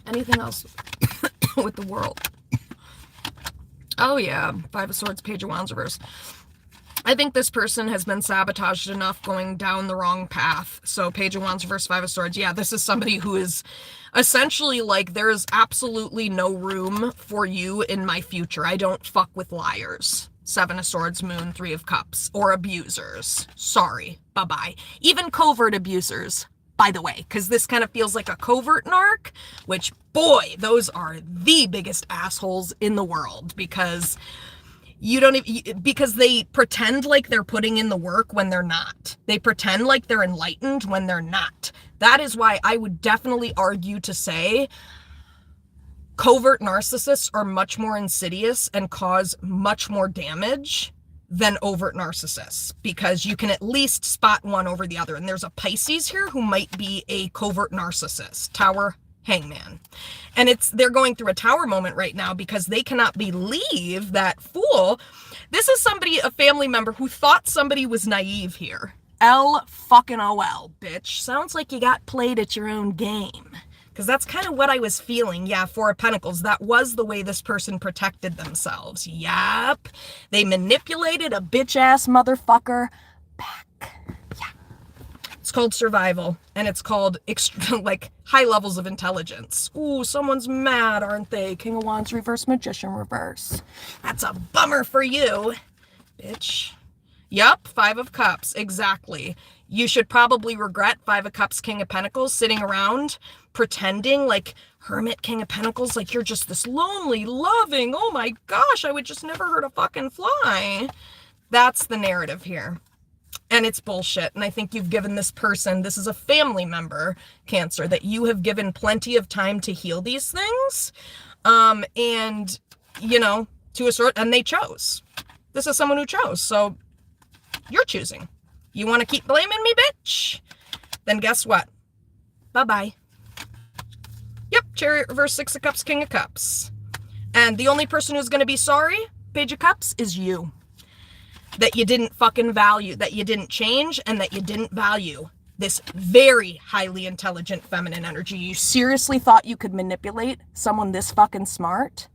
Anything else with the world? Oh yeah. Five of Swords, Page of Wands reverse. I think this person has been sabotaged enough going down the wrong path. So Page of Wands reverse, Five of Swords. Yeah, this is somebody who is essentially like, there is absolutely no room for you in my future. I don't fuck with liars. Seven of Swords, Moon, Three of Cups, or abusers. Sorry. Bye-bye. Even covert abusers, by the way, because this kind of feels like a covert narc, which, boy, those are the biggest assholes in the world, because you don't even, because they pretend like they're putting in the work when they're not. They pretend like they're enlightened when they're not. That is why I would definitely argue to say covert narcissists are much more insidious and cause much more damage than overt narcissists, because you can at least spot one over the other. And there's a Pisces here who might be a covert narcissist. Tower, Hangman. And they're going through a tower moment right now because they cannot believe that fool. This is somebody, a family member, who thought somebody was naive here. L-fucking-O-L, bitch. Sounds like you got played at your own game. Because that's kind of what I was feeling. Yeah, Four of Pentacles. That was the way this person protected themselves. Yep. They manipulated a bitch-ass motherfucker back. It's called survival, and it's called like high levels of intelligence. Ooh, someone's mad, aren't they? King of Wands reverse, Magician reverse. That's a bummer for you, bitch. Yup, Five of Cups, exactly. You should probably regret Five of Cups, King of Pentacles, sitting around pretending like Hermit, King of Pentacles, like you're just this lonely, loving, oh my gosh, I would just never hurt a fucking fly. That's the narrative here. And it's bullshit. And I think you've given this person, this is a family member, Cancer, that you have given plenty of time to heal these things. And, you know, to a sort, and they chose. This is someone who chose. So you're choosing. You want to keep blaming me, bitch? Then guess what? Bye-bye. Yep, Chariot reverse, Six of Cups, King of Cups. And the only person who's going to be sorry, Page of Cups, is you. That you didn't fucking value, that you didn't change, and that you didn't value this very highly intelligent feminine energy. You seriously thought you could manipulate someone this fucking smart?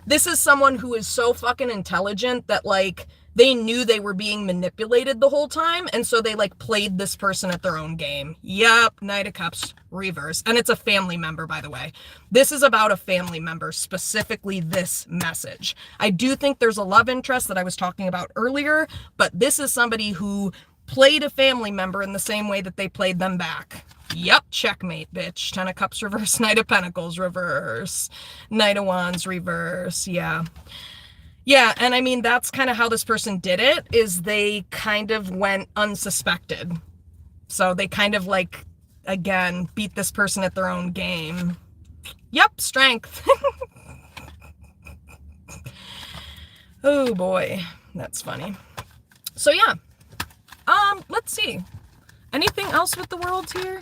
This is someone who is so fucking intelligent that, like, they knew they were being manipulated the whole time, and so they like played this person at their own game. Yep, Knight of Cups reverse. And it's a family member, by the way. This is about a family member, specifically this message. I do think there's a love interest that I was talking about earlier, but this is somebody who played a family member in the same way that they played them back. Yep, checkmate, bitch. 10 of Cups reverse, Knight of Pentacles reverse, Knight of Wands reverse. Yeah. Yeah, and I mean, that's kind of how this person did it, is they kind of went unsuspected. So they kind of like, again, beat this person at their own game. Yep, strength. Oh boy, that's funny. So yeah, let's see. Anything else with the world here?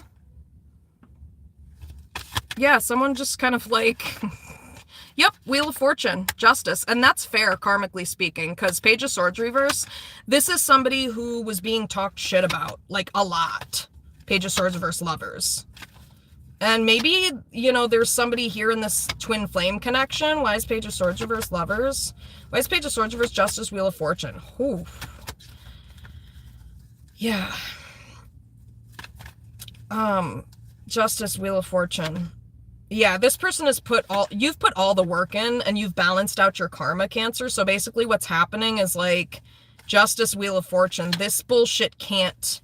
Yeah, someone just kind of like... Yep, Wheel of Fortune, Justice, and that's fair, karmically speaking, because Page of Swords reverse, this is somebody who was being talked shit about, like, a lot. Page of Swords reverse, Lovers. And maybe, you know, there's somebody here in this twin flame connection. Why is Page of Swords reverse, Lovers? Why is Page of Swords reverse, Justice, Wheel of Fortune? Whew. Yeah. Justice, Wheel of Fortune. Yeah, this person has you've put all the work in, and you've balanced out your karma, Cancer. So basically what's happening is like Justice, Wheel of Fortune. This bullshit can't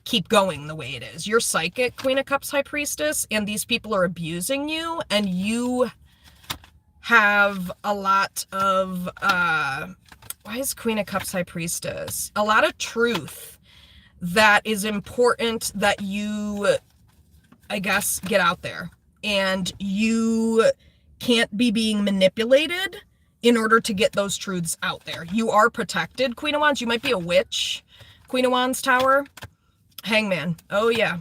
keep going the way it is. You're psychic, Queen of Cups, High Priestess, and these people are abusing you, and you have a lot of, why is Queen of Cups, High Priestess? A lot of truth that is important that you, I guess, get out there. And you can't be being manipulated in order to get those truths out there. You are protected, Queen of Wands. You might be a witch, Queen of Wands, Tower. Hangman. Oh, yeah.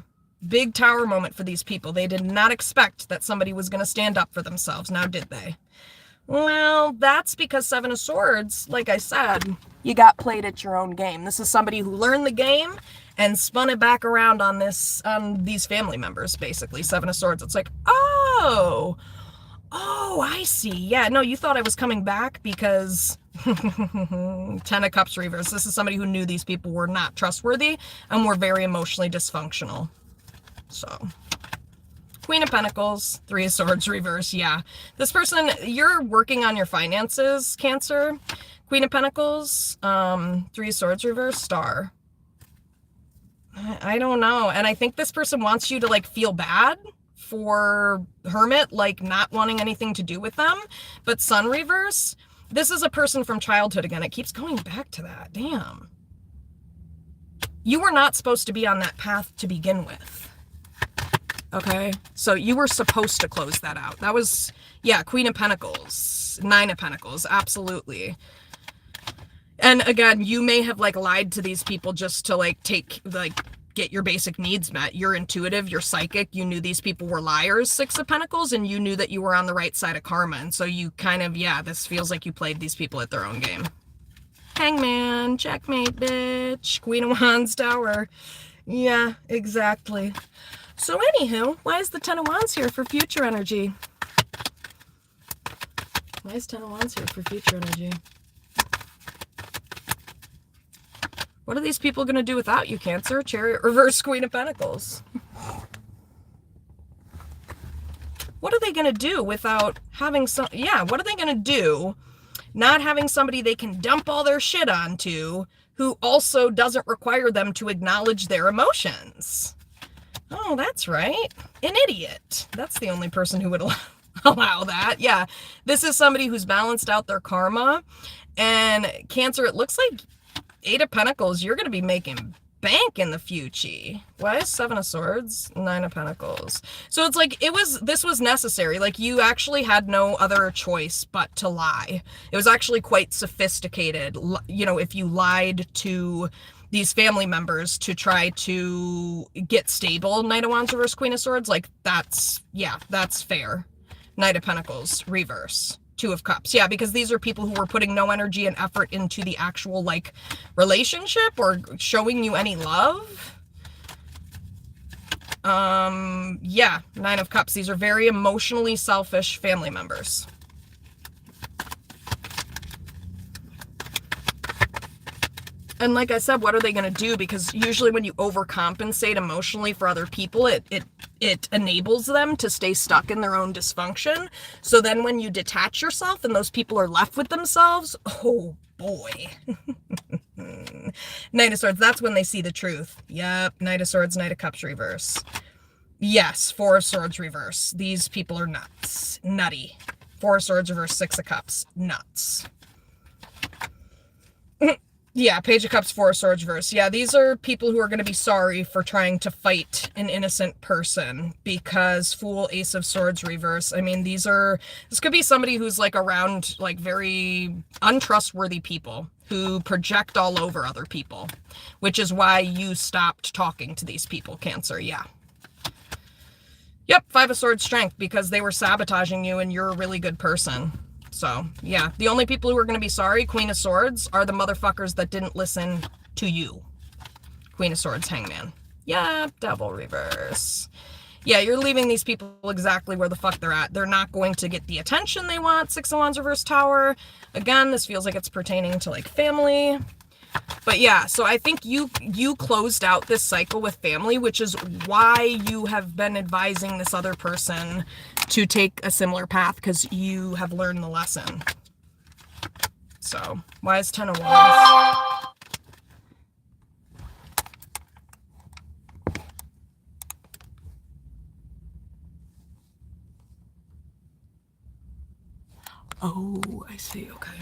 Big tower moment for these people. They did not expect that somebody was going to stand up for themselves. Now, did they? Well, that's because Seven of Swords, like I said, you got played at your own game. This is somebody who learned the game and spun it back around on these family members, basically. Seven of Swords. It's like, oh, I see. Yeah, no, you thought I was coming back because 10 of Cups reverse. This is somebody who knew these people were not trustworthy and were very emotionally dysfunctional. So, Queen of Pentacles, 3 of Swords reverse. Yeah, this person, you're working on your finances, Cancer. Queen of Pentacles, 3 of Swords reverse, Star. I don't know. And I think this person wants you to like feel bad for Hermit, like not wanting anything to do with them. But Sun reverse, this is a person from childhood again. It keeps going back to that. Damn. You were not supposed to be on that path to begin with. Okay? So you were supposed to close that out. That was, yeah, Queen of Pentacles, 9 of Pentacles. Absolutely. And again, you may have like lied to these people just to like get your basic needs met. You're intuitive, you're psychic, you knew these people were liars, 6 of Pentacles, and you knew that you were on the right side of karma. And so you kind of, yeah, this feels like you played these people at their own game. Hangman, checkmate, bitch. Queen of Wands, Tower. Yeah, exactly. So anywho, why is the 10 of Wands here for future energy? Why is 10 of Wands here for future energy? What are these people going to do without you, Cancer? Chariot reverse, Queen of Pentacles. What are they going to do without having some... Yeah, what are they going to do not having somebody they can dump all their shit onto who also doesn't require them to acknowledge their emotions? Oh, that's right. An idiot. That's the only person who would allow that. Yeah, this is somebody who's balanced out their karma. And Cancer, it looks like 8 of Pentacles, you're going to be making bank in the future. Why is 7 of Swords? 9 of Pentacles. So it's like, this was necessary. Like, you actually had no other choice but to lie. It was actually quite sophisticated, you know, if you lied to these family members to try to get stable. Knight of Wands reverse, Queen of Swords, like, that's, yeah, that's fair. Knight of Pentacles reverse. 2 of Cups. Yeah, because these are people who were putting no energy and effort into the actual, like, relationship or showing you any love. Yeah, 9 of Cups. These are very emotionally selfish family members. And like I said, what are they going to do? Because usually when you overcompensate emotionally for other people, it enables them to stay stuck in their own dysfunction. So then when you detach yourself and those people are left with themselves, oh boy. Knight of Swords, that's when they see the truth. Yep, Knight of Swords, Knight of Cups reverse. Yes, Four of Swords reverse. These people are nuts. Nutty. Four of Swords reverse, Six of Cups. Nuts. Yeah, Page of Cups, Four of Swords reverse. Yeah, these are people who are going to be sorry for trying to fight an innocent person, because Fool, Ace of Swords reverse. I mean, this could be somebody who's like around like very untrustworthy people who project all over other people, which is why you stopped talking to these people, Cancer. Yeah. Yep, Five of Swords strength, because they were sabotaging you and you're a really good person. So, yeah, the only people who are going to be sorry, Queen of Swords, are the motherfuckers that didn't listen to you. Queen of Swords, Hangman. Yeah, Devil reverse. Yeah, you're leaving these people exactly where the fuck they're at. They're not going to get the attention they want. Six of Wands reverse, Tower. Again, this feels like it's pertaining to, like, family. But yeah, so I think you closed out this cycle with family, which is why you have been advising this other person to take a similar path, because you have learned the lesson. So, why is Ten of Wands? Oh, I see, okay.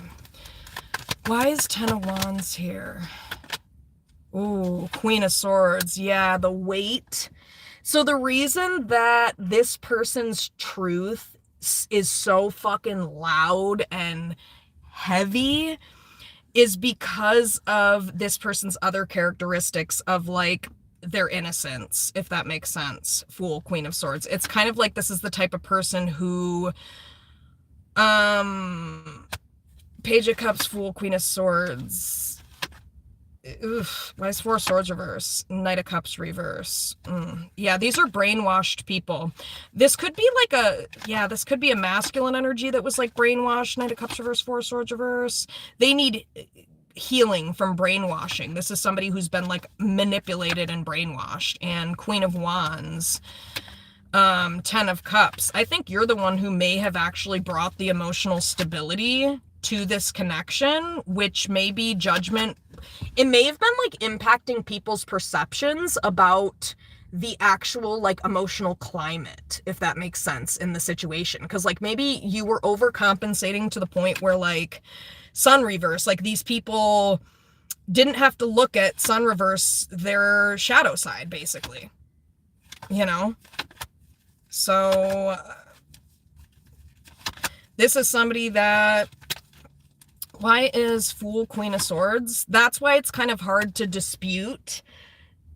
Why is Ten of Wands here? Oh, Queen of Swords. Yeah, the weight. So the reason that this person's truth is so fucking loud and heavy is because of this person's other characteristics of, like, their innocence, if that makes sense. Fool, Queen of Swords. It's kind of like this is the type of person who, Page of Cups, Fool, Queen of Swords. Oof, why is Four of Swords reverse? Knight of Cups reverse. Yeah, these are brainwashed people. This could be like this could be a masculine energy that was like brainwashed. Knight of Cups reverse, Four of Swords reverse. They need healing from brainwashing. This is somebody who's been like manipulated and brainwashed. And Queen of Wands. Ten of Cups. I think you're the one who may have actually brought the emotional stability to this connection, which may be judgment. It may have been like impacting people's perceptions about the actual like emotional climate, if that makes sense, in the situation. Because like maybe you were overcompensating to the point where like Sun reverse, like these people didn't have to look at Sun reverse their shadow side, basically, you know? So this is somebody that, why is Fool, Queen of Swords? That's why it's kind of hard to dispute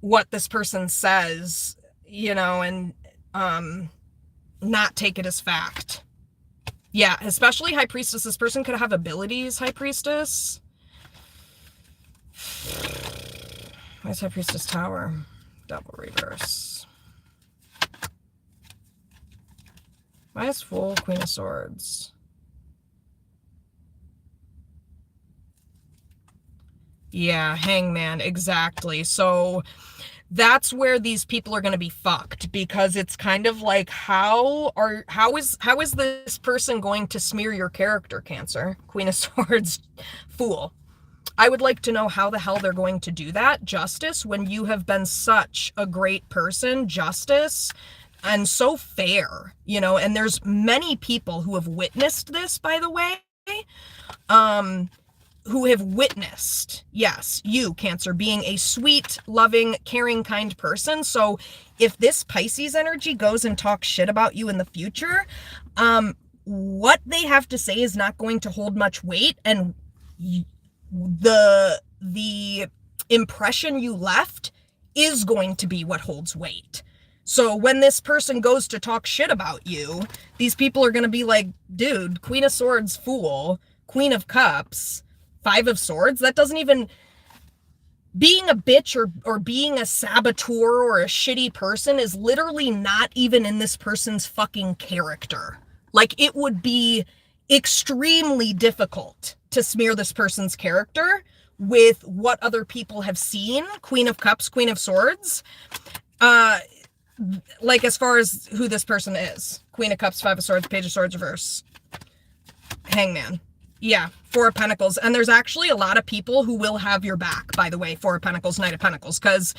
what this person says, you know, and not take it as fact. Yeah, especially High Priestess. This person could have abilities, High Priestess. Where's High Priestess Tower? Double reverse. Why is Fool, Queen of Swords? Yeah, Hangman, exactly. So that's where these people are going to be fucked, because it's kind of like, how is this person going to smear your character, Cancer? Queen of Swords, Fool. I would like to know how the hell they're going to do that, Justice, when you have been such a great person, Justice, and so fair, you know, and there's many people who have witnessed this, by the way, who have witnessed, yes, you, Cancer, being a sweet, loving, caring, kind person. So if this Pisces energy goes and talks shit about you in the future, what they have to say is not going to hold much weight, and the impression you left is going to be what holds weight. So when this person goes to talk shit about you, these people are going to be like, dude, Queen of Swords, Fool, Queen of Cups, Five of Swords, that doesn't even, being a bitch or being a saboteur or a shitty person is literally not even in this person's fucking character. Like, it would be extremely difficult to smear this person's character with what other people have seen. Queen of Cups, Queen of Swords. Like as far as who this person is. Queen of Cups, Five of Swords, Page of Swords reverse. Hangman. Yeah, Four of Pentacles. And there's actually a lot of people who will have your back, by the way, Four of Pentacles, Knight of Pentacles, because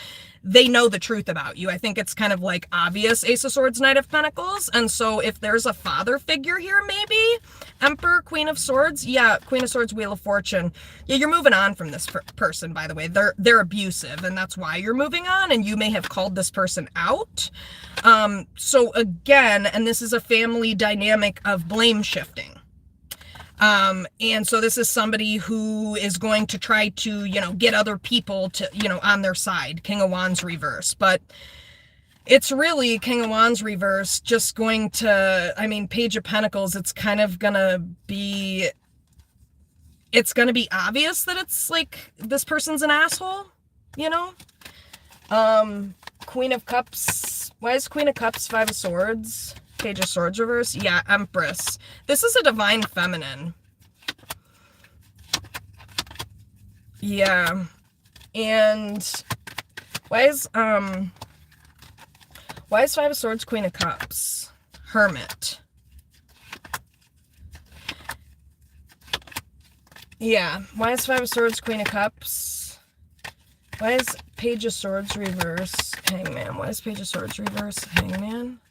they know the truth about you. I think it's kind of like obvious Ace of Swords, Knight of Pentacles. And so if there's a father figure here, maybe Emperor, Queen of Swords. Yeah, Queen of Swords, Wheel of Fortune. Yeah, you're moving on from this person, by the way. They're abusive, and that's why you're moving on, and you may have called this person out. So again, and this is a family dynamic of blame shifting. And so this is somebody who is going to try to, you know, get other people to, you know, on their side. King of Wands reverse. But it's really King of Wands reverse just going to, I mean, Page of Pentacles, it's kind of gonna be, it's gonna be obvious that it's like this person's an asshole, you know? Queen of Cups. Why is Queen of Cups Five of Swords? Page of Swords reverse. Yeah, Empress. This is a divine feminine. Yeah. And why is Five of Swords Queen of Cups? Hermit. Yeah. Why is Five of Swords Queen of Cups? Why is Page of Swords reverse Hangman? Why is Page of Swords reverse Hangman?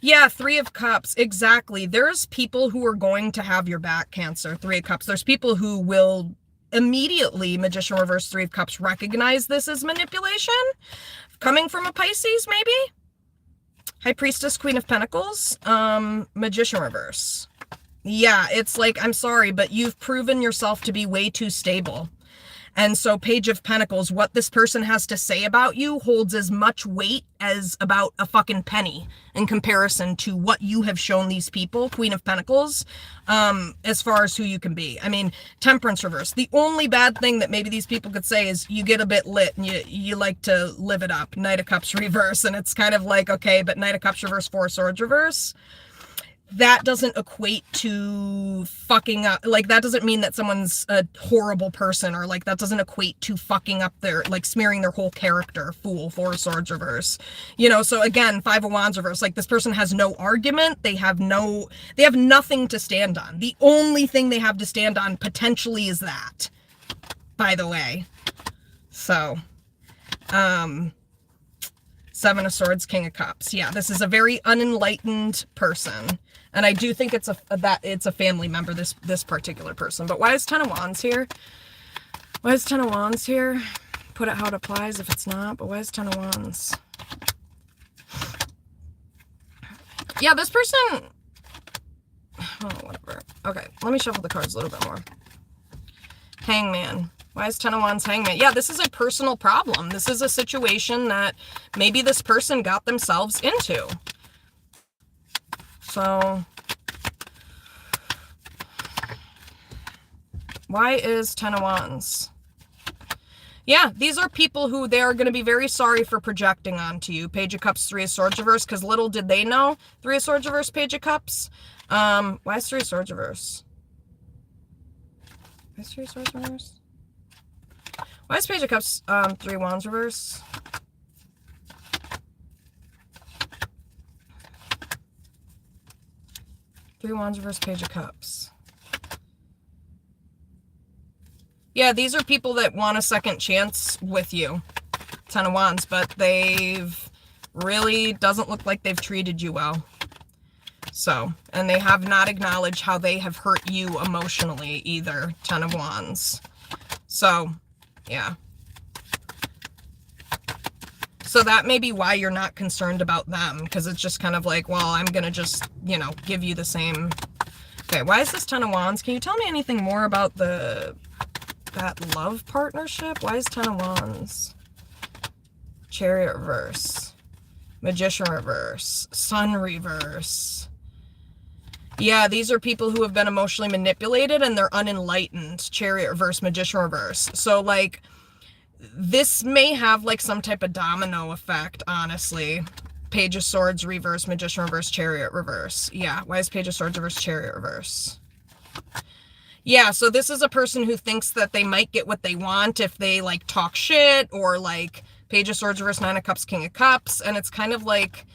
Yeah, Three of Cups, exactly. There's people who are going to have your back, Cancer. Three of Cups. There's people who will immediately, Magician reverse, Three of Cups, recognize this as manipulation. Coming from a Pisces, maybe? High Priestess, Queen of Pentacles, Magician reverse. Yeah, it's like, I'm sorry, but you've proven yourself to be way too stable. And so Page of Pentacles, what this person has to say about you holds as much weight as about a fucking penny in comparison to what you have shown these people, Queen of Pentacles, as far as who you can be. I mean, Temperance reverse. The only bad thing that maybe these people could say is you get a bit lit and you like to live it up. Knight of Cups reverse. And it's kind of like, okay, but Knight of Cups reverse, Four of Swords reverse. That doesn't equate to fucking up, like, that doesn't mean that someone's a horrible person, or like, that doesn't equate to fucking up their, like, smearing their whole character. Fool, Four of Swords reverse. You know, so again, Five of Wands reverse, like, this person has no argument, they have nothing to stand on. The only thing they have to stand on potentially is that, by the way. So, Seven of Swords, King of Cups. Yeah, this is a very unenlightened person. And I do think it's a family member, this particular person. But why is Ten of Wands here? Why is Ten of Wands here? Put it how it applies if it's not, but why is Ten of Wands? Yeah, this person... Oh, whatever. Okay, let me shuffle the cards a little bit more. Hangman. Why is Ten of Wands Hangman? Yeah, this is a personal problem. This is a situation that maybe this person got themselves into. So, why is Ten of Wands? Yeah, these are people who they are going to be very sorry for projecting onto you. Page of Cups, Three of Swords reverse, because little did they know. Three of Swords reverse, Page of Cups. Why is Three of Swords reverse? Why is Three of Swords reverse? Why is Page of Cups, Three of Wands reverse? Three of Wands reverse, Page of Cups. Yeah, these are people that want a second chance with you. Ten of Wands, but they've really doesn't look like they've treated you well. So, and they have not acknowledged how they have hurt you emotionally either. Ten of Wands. So, yeah. So that may be why you're not concerned about them, because it's just kind of like, well, I'm going to just, you know, give you the same. Okay, why is this Ten of Wands? Can you tell me anything more about that love partnership? Why is Ten of Wands? Chariot reverse. Magician reverse. Sun reverse. Yeah, these are people who have been emotionally manipulated and they're unenlightened. Chariot reverse, Magician reverse. So, like, this may have, like, some type of domino effect, honestly. Page of Swords reverse, Magician reverse, Chariot reverse. Yeah, why is Page of Swords reverse, Chariot reverse? Yeah, so this is a person who thinks that they might get what they want if they like talk shit, or like Page of Swords reverse, Nine of Cups, King of Cups, and it's kind of like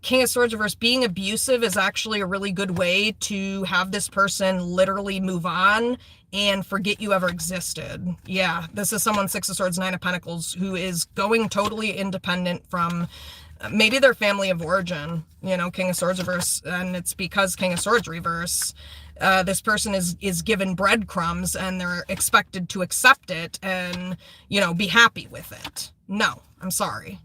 King of Swords reverse, being abusive is actually a really good way to have this person literally move on and forget you ever existed. Yeah, this is someone, Six of Swords, Nine of Pentacles, who is going totally independent from maybe their family of origin, you know, King of Swords reverse, and it's because King of Swords reverse, this person is given breadcrumbs and they're expected to accept it and, you know, be happy with it. No, I'm sorry.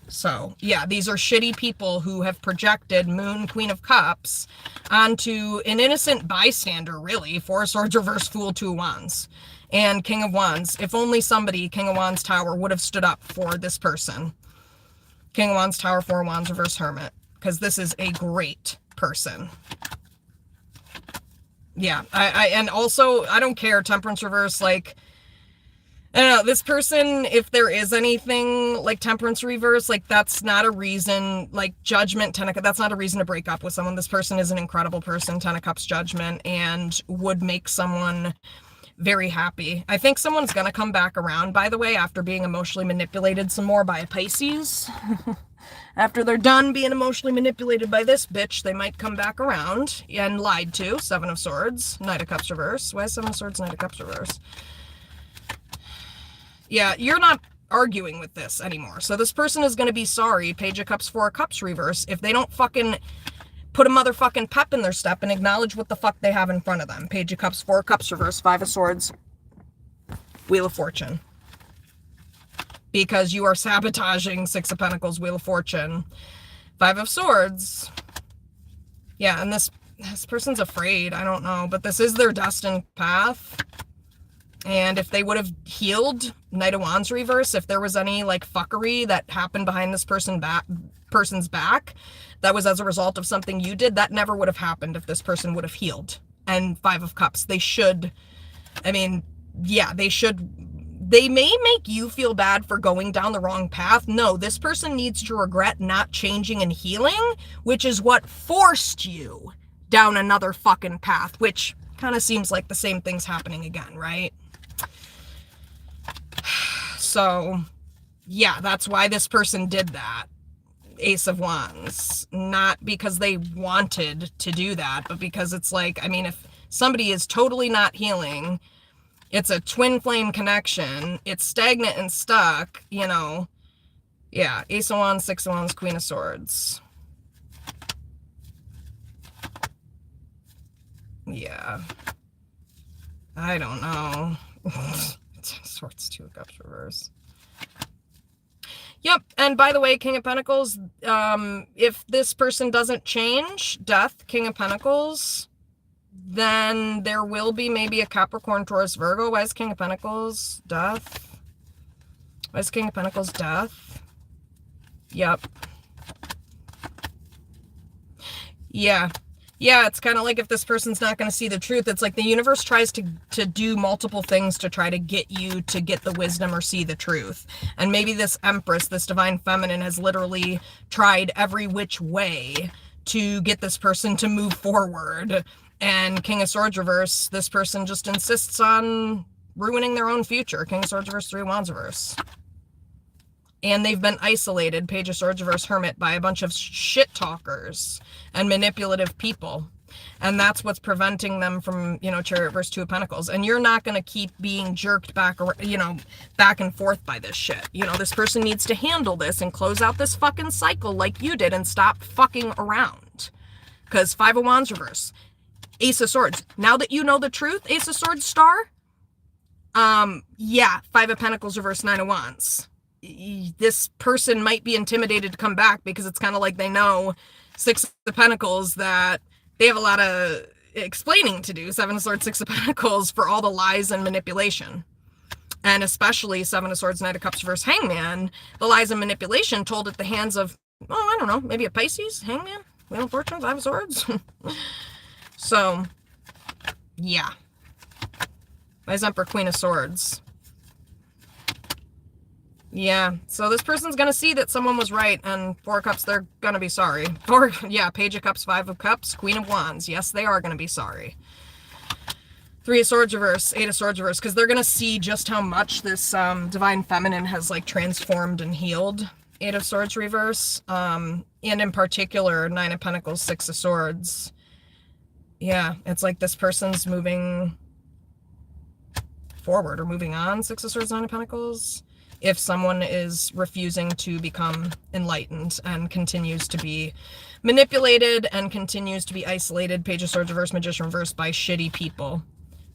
So, yeah, these are shitty people who have projected Moon, Queen of Cups onto an innocent bystander, really. Four of Swords reverse, Fool, Two of Wands, and King of Wands. If only somebody, King of Wands Tower, would have stood up for this person. King of Wands Tower, Four of Wands reverse, Hermit, because this is a great person. Yeah, and also, I don't care, Temperance reverse, like, I don't know, this person, if there is anything like Temperance reverse, like that's not a reason, like Judgment, Ten of Cups, that's not a reason to break up with someone. This person is an incredible person, Ten of Cups, Judgment, and would make someone very happy. I think someone's gonna come back around, by the way, after being emotionally manipulated some more by a Pisces. After they're done being emotionally manipulated by this bitch, they might come back around and lied to. Seven of Swords, Knight of Cups reverse. Why is Seven of Swords, Knight of Cups reverse? Yeah, you're not arguing with this anymore. So this person is going to be sorry, Page of Cups, Four of Cups reverse, if they don't fucking put a motherfucking pep in their step and acknowledge what the fuck they have in front of them. Page of Cups, Four of Cups reverse, Five of Swords, Wheel of Fortune. Because you are sabotaging Six of Pentacles, Wheel of Fortune, Five of Swords. Yeah, and this person's afraid. I don't know, but this is their destined path. And if they would have healed, Knight of Wands reverse, if there was any like fuckery that happened behind this person's back that was as a result of something you did, that never would have happened if this person would have healed. And Five of Cups, they should, I mean, yeah, they should. They may make you feel bad for going down the wrong path. No, this person needs to regret not changing and healing, which is what forced you down another fucking path, which kind of seems like the same thing's happening again, right? So, yeah, that's why this person did that. Ace of Wands. Not because they wanted to do that, but because it's like, I mean, if somebody is totally not healing, it's a twin flame connection, it's stagnant and stuck, you know. Yeah, Ace of Wands, Six of Wands, Queen of Swords. Yeah. I don't know. Swords, Two of Cups reverse. Yep, and by the way, King of Pentacles, if this person doesn't change, Death, King of Pentacles, then there will be maybe a Capricorn, Taurus, Virgo. Why is King of Pentacles Death? Why is King of Pentacles Death? Yep. Yeah. Yeah, it's kind of like if this person's not going to see the truth, it's like the universe tries to do multiple things to try to get you to get the wisdom or see the truth. And maybe this Empress, this Divine Feminine, has literally tried every which way to get this person to move forward. And King of Swords reverse, this person just insists on ruining their own future. King of Swords reverse, Three of Wands reverse. And they've been isolated, Page of Swords reverse, Hermit, by a bunch of shit talkers and manipulative people. And that's what's preventing them from, you know, Chariot reverse, Two of Pentacles. And you're not going to keep being jerked back, you know, back and forth by this shit. You know, this person needs to handle this and close out this fucking cycle like you did and stop fucking around. Because Five of Wands reverse, Ace of Swords. Now that you know the truth, Ace of Swords star, yeah, Five of Pentacles reverse, Nine of Wands. This person might be intimidated to come back because it's kind of like they know Six of Pentacles that they have a lot of explaining to do. Seven of Swords, Six of Pentacles, for all the lies and manipulation. And especially Seven of Swords, Knight of Cups versus Hangman, the lies and manipulation told at the hands of, oh, I don't know, maybe a Pisces, Hangman, Wheel of Fortune, Five of Swords. So, yeah. Why is Emperor, Queen of Swords? Yeah, so this person's gonna see that someone was right, and Four of Cups, they're gonna be sorry. Yeah, Page of Cups, Five of Cups, Queen of Wands. Yes, they are gonna be sorry. Three of Swords reverse, Eight of Swords reverse, because they're gonna see just how much this Divine Feminine has like transformed and healed. Eight of Swords reverse, and in particular, Nine of Pentacles, Six of Swords. Yeah, it's like this person's moving forward or moving on. Six of Swords, Nine of Pentacles. If someone is refusing to become enlightened and continues to be manipulated and continues to be isolated, Page of Swords reverse, Magician reverse, by shitty people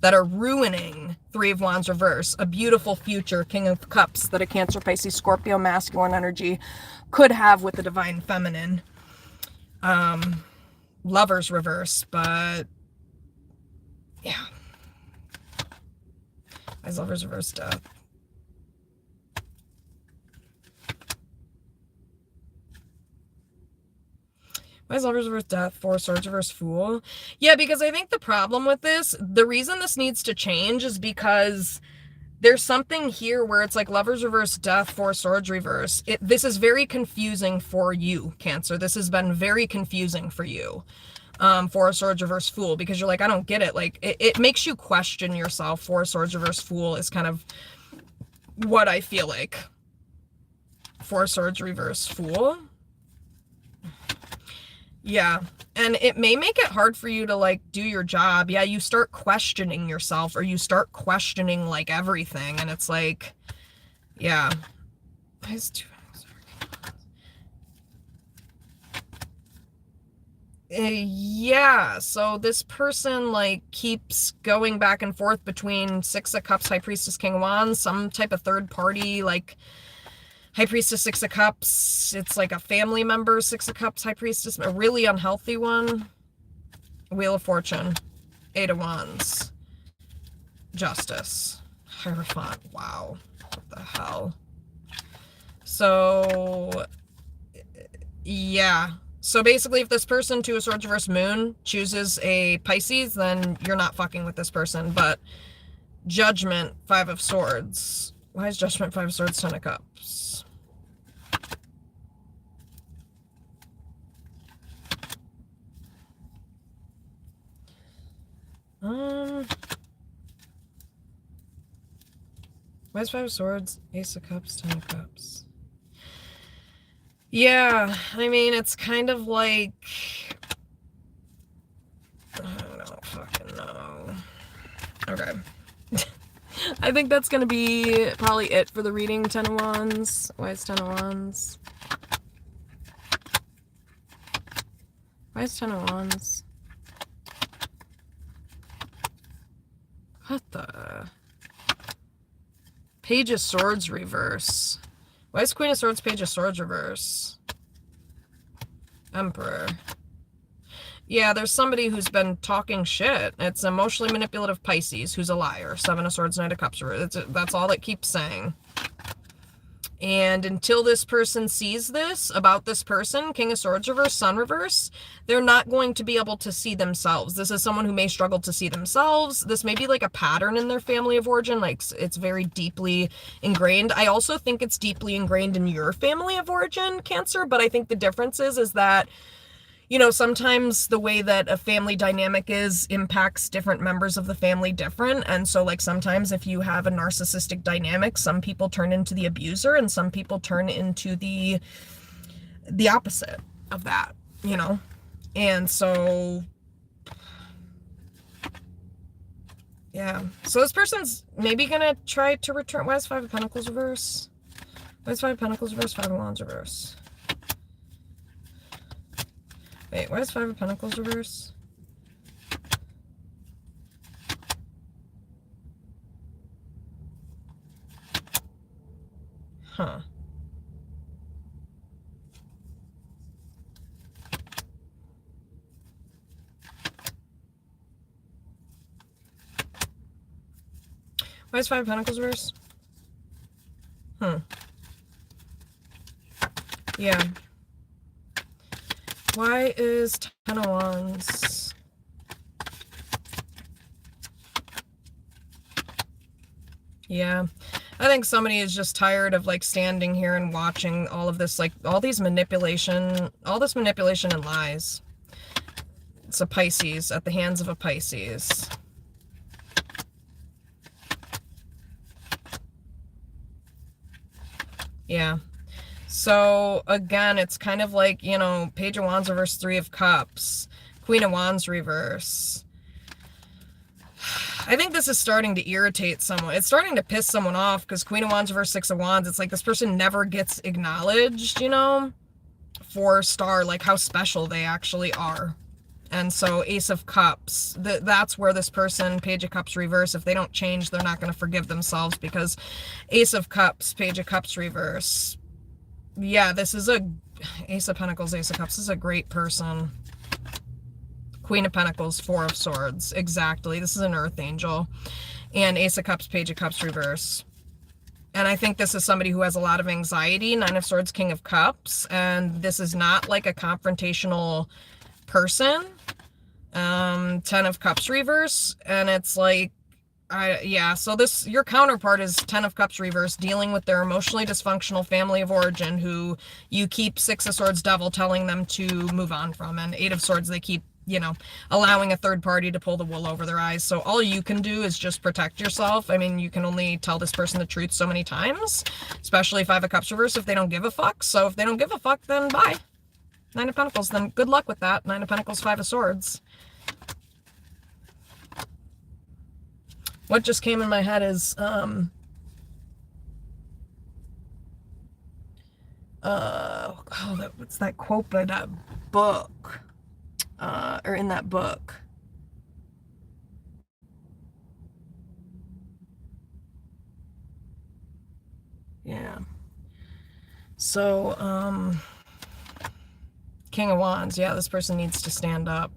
that are ruining Three of Wands reverse, a beautiful future King of Cups that a Cancer, Pisces, Scorpio masculine energy could have with the Divine Feminine. Lovers reverse, but yeah. As Lovers reverse, Death. Why is Lovers reverse, Death? Four of Swords reverse, Fool. Yeah, because I think the problem with this, the reason this needs to change is because there's something here where it's like Lovers reverse, Death, Four of Swords reverse. This is very confusing for you, Cancer. This has been very confusing for you. Four of Swords reverse, Fool, because you're like, I don't get it. Like, it makes you question yourself. Four of Swords reverse, Fool is kind of what I feel like. Four of Swords reverse, Fool. Yeah, and it may make it hard for you to like do your job. Yeah, you start questioning yourself, or you start questioning like everything, and it's like, yeah. Yeah, so this person like keeps going back and forth between Six of Cups, High Priestess, King of Wands, some type of third party, like High Priestess, Six of Cups. It's like a family member, Six of Cups, High Priestess, a really unhealthy one. Wheel of Fortune, Eight of Wands, Justice, Hierophant. Wow, what the hell? So, yeah. So basically, if this person, Two of Swords reverse, Moon, chooses a Pisces, then you're not fucking with this person. But Judgment, Five of Swords. Why is Judgment, Five of Swords, Ten of Cups? Why is Five of Swords, Ace of Cups, Ten of Cups? Yeah, I mean, it's kind of like, I don't fucking know. Okay. I think that's gonna be probably it for the reading. Ten of Wands. Why is Ten of Wands? Why is Ten of Wands? What the? Page of Swords reverse. Why is Queen of Swords, Page of Swords reverse? Emperor. Yeah, there's somebody who's been talking shit. It's emotionally manipulative Pisces who's a liar. Seven of Swords, Knight of Cups. That's all it keeps saying. And until this person sees this about this person, King of Swords reverse, Sun reverse, they're not going to be able to see themselves. This is someone who may struggle to see themselves. This may be like a pattern in their family of origin. Like, it's very deeply ingrained. I also think it's deeply ingrained in your family of origin, Cancer. But I think the difference is that, you know, sometimes the way that a family dynamic is impacts different members of the family different. And so like sometimes if you have a narcissistic dynamic, some people turn into the abuser and some people turn into the opposite of that, you know? And so, yeah. So this person's maybe gonna try to return. Why is Five of Pentacles reverse? Why is Five of Pentacles reverse? Five of Wands reverse. Wait, why is Five of Pentacles reverse? Huh. Why is Five of Pentacles reverse? Yeah. Why is Ten of Wands? Yeah. I think somebody is just tired of like standing here and watching all of this, like all this manipulation and lies. It's a Pisces at the hands of a Pisces. Yeah. So again, it's kind of like, you know, Page of Wands reverse, Three of Cups, Queen of Wands reverse. I think this is starting to irritate someone. It's starting to piss someone off because Queen of Wands reverse, Six of Wands. It's like this person never gets acknowledged, you know, for star, like how special they actually are. And so Ace of Cups, that's where this person, Page of Cups reverse, if they don't change, they're not going to forgive themselves, because Ace of Cups, Page of Cups reverse. Yeah, this is a Ace of Pentacles, Ace of Cups. This is a great person. Queen of Pentacles, Four of Swords. Exactly. This is an Earth Angel. And Ace of Cups, Page of Cups reverse. And I think this is somebody who has a lot of anxiety. Nine of Swords, King of Cups. And this is not like a confrontational person. 10 of Cups reverse. And it's like, yeah, so this, your counterpart is 10 of Cups reverse, dealing with their emotionally dysfunctional family of origin, who you keep Six of Swords devil telling them to move on from, and Eight of Swords they keep, you know, allowing a third party to pull the wool over their eyes. So all you can do is just protect yourself. I mean, you can only tell this person the truth so many times, especially Five of Cups reverse, if they don't give a fuck. So if they don't give a fuck, then bye. Nine of Pentacles, then good luck with that. Nine of Pentacles, Five of Swords. What just came in my head is, what's that quote by that book, or in that book? Yeah. So, King of Wands, yeah, this person needs to stand up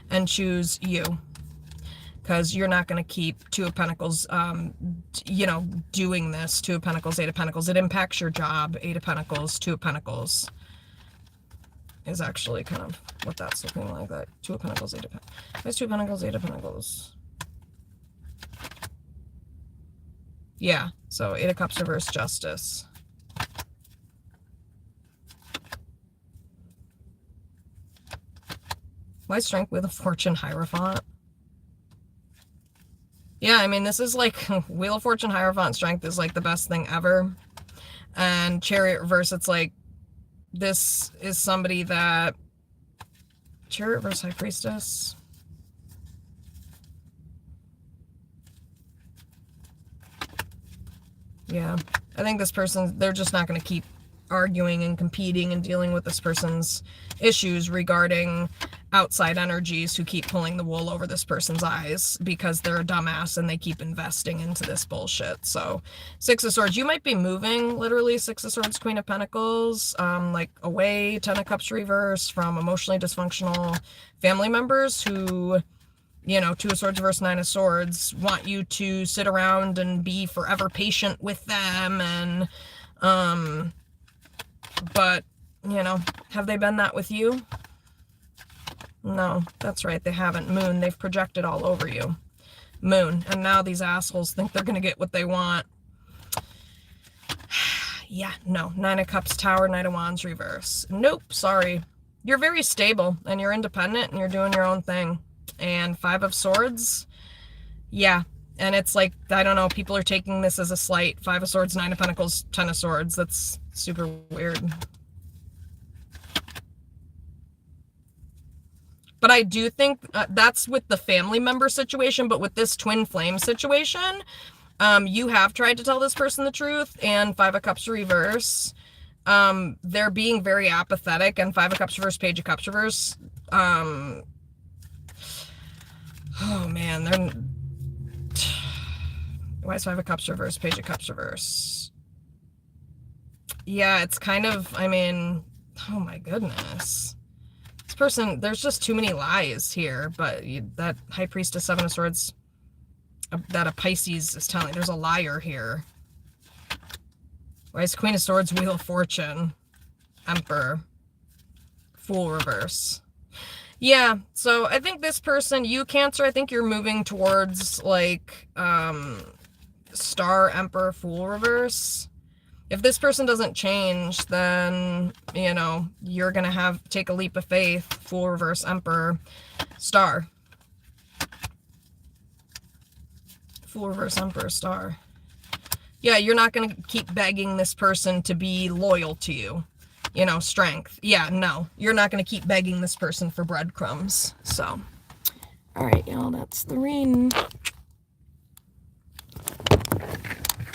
and choose you, because you're not going to keep Two of Pentacles, you know, doing this. Two of Pentacles, Eight of Pentacles. It impacts your job. Eight of Pentacles, Two of Pentacles is actually kind of what that's looking like. That Two of Pentacles, Eight of Pentacles. There's Two of Pentacles, Eight of Pentacles. Yeah, so Eight of Cups reverse, Justice. Why Strength, Wheel of Fortune, Hierophant? Yeah, I mean, this is like Wheel of Fortune, Hierophant, Strength is like the best thing ever. And Chariot reverse, it's like, this is somebody that, Chariot reverse, High Priestess. Yeah, I think this person, they're just not going to keep arguing and competing and dealing with this person's issues regarding outside energies who keep pulling the wool over this person's eyes, because they're a dumbass and they keep investing into this bullshit. So Six of Swords, you might be moving, literally. Six of Swords, Queen of Pentacles, like away. 10 of Cups reverse, from emotionally dysfunctional family members who, you know, Two of Swords reverse, Nine of Swords, want you to sit around and be forever patient with them. And but, you know, have they been that with you? No, that's right, they haven't. Moon, they've projected all over you. Moon, and now these assholes think they're gonna get what they want. Yeah, no. Nine of Cups, Tower, Knight of Wands reverse. Nope, sorry. You're very stable, and you're independent, and you're doing your own thing. And Five of Swords, yeah. And it's like, I don't know, people are taking this as a slight. Five of Swords, Nine of Pentacles, 10 of Swords. That's super weird. But I do think that's with the family member situation, but with this twin flame situation, you have tried to tell this person the truth. And Five of Cups reverse, they're being very apathetic. And Five of Cups reverse, Page of Cups reverse, oh man, they're, why is Five of Cups reverse, Page of Cups reverse? Yeah, it's kind of, I mean, oh my goodness. This person, there's just too many lies here. But that High Priestess, Seven of Swords, that a Pisces is telling, there's a liar here. Why is Queen of Swords, Wheel of Fortune, Emperor, Fool reverse? Yeah, so I think this person, you Cancer, I think you're moving towards like Star, Emperor, Fool reverse. If this person doesn't change, then, you know, you're going to take a leap of faith. Fool reverse, Emperor, Star. Fool reverse, Emperor, Star. Yeah, you're not going to keep begging this person to be loyal to you. You know, Strength. Yeah, no. You're not going to keep begging this person for breadcrumbs. So, all right, y'all, that's the reading.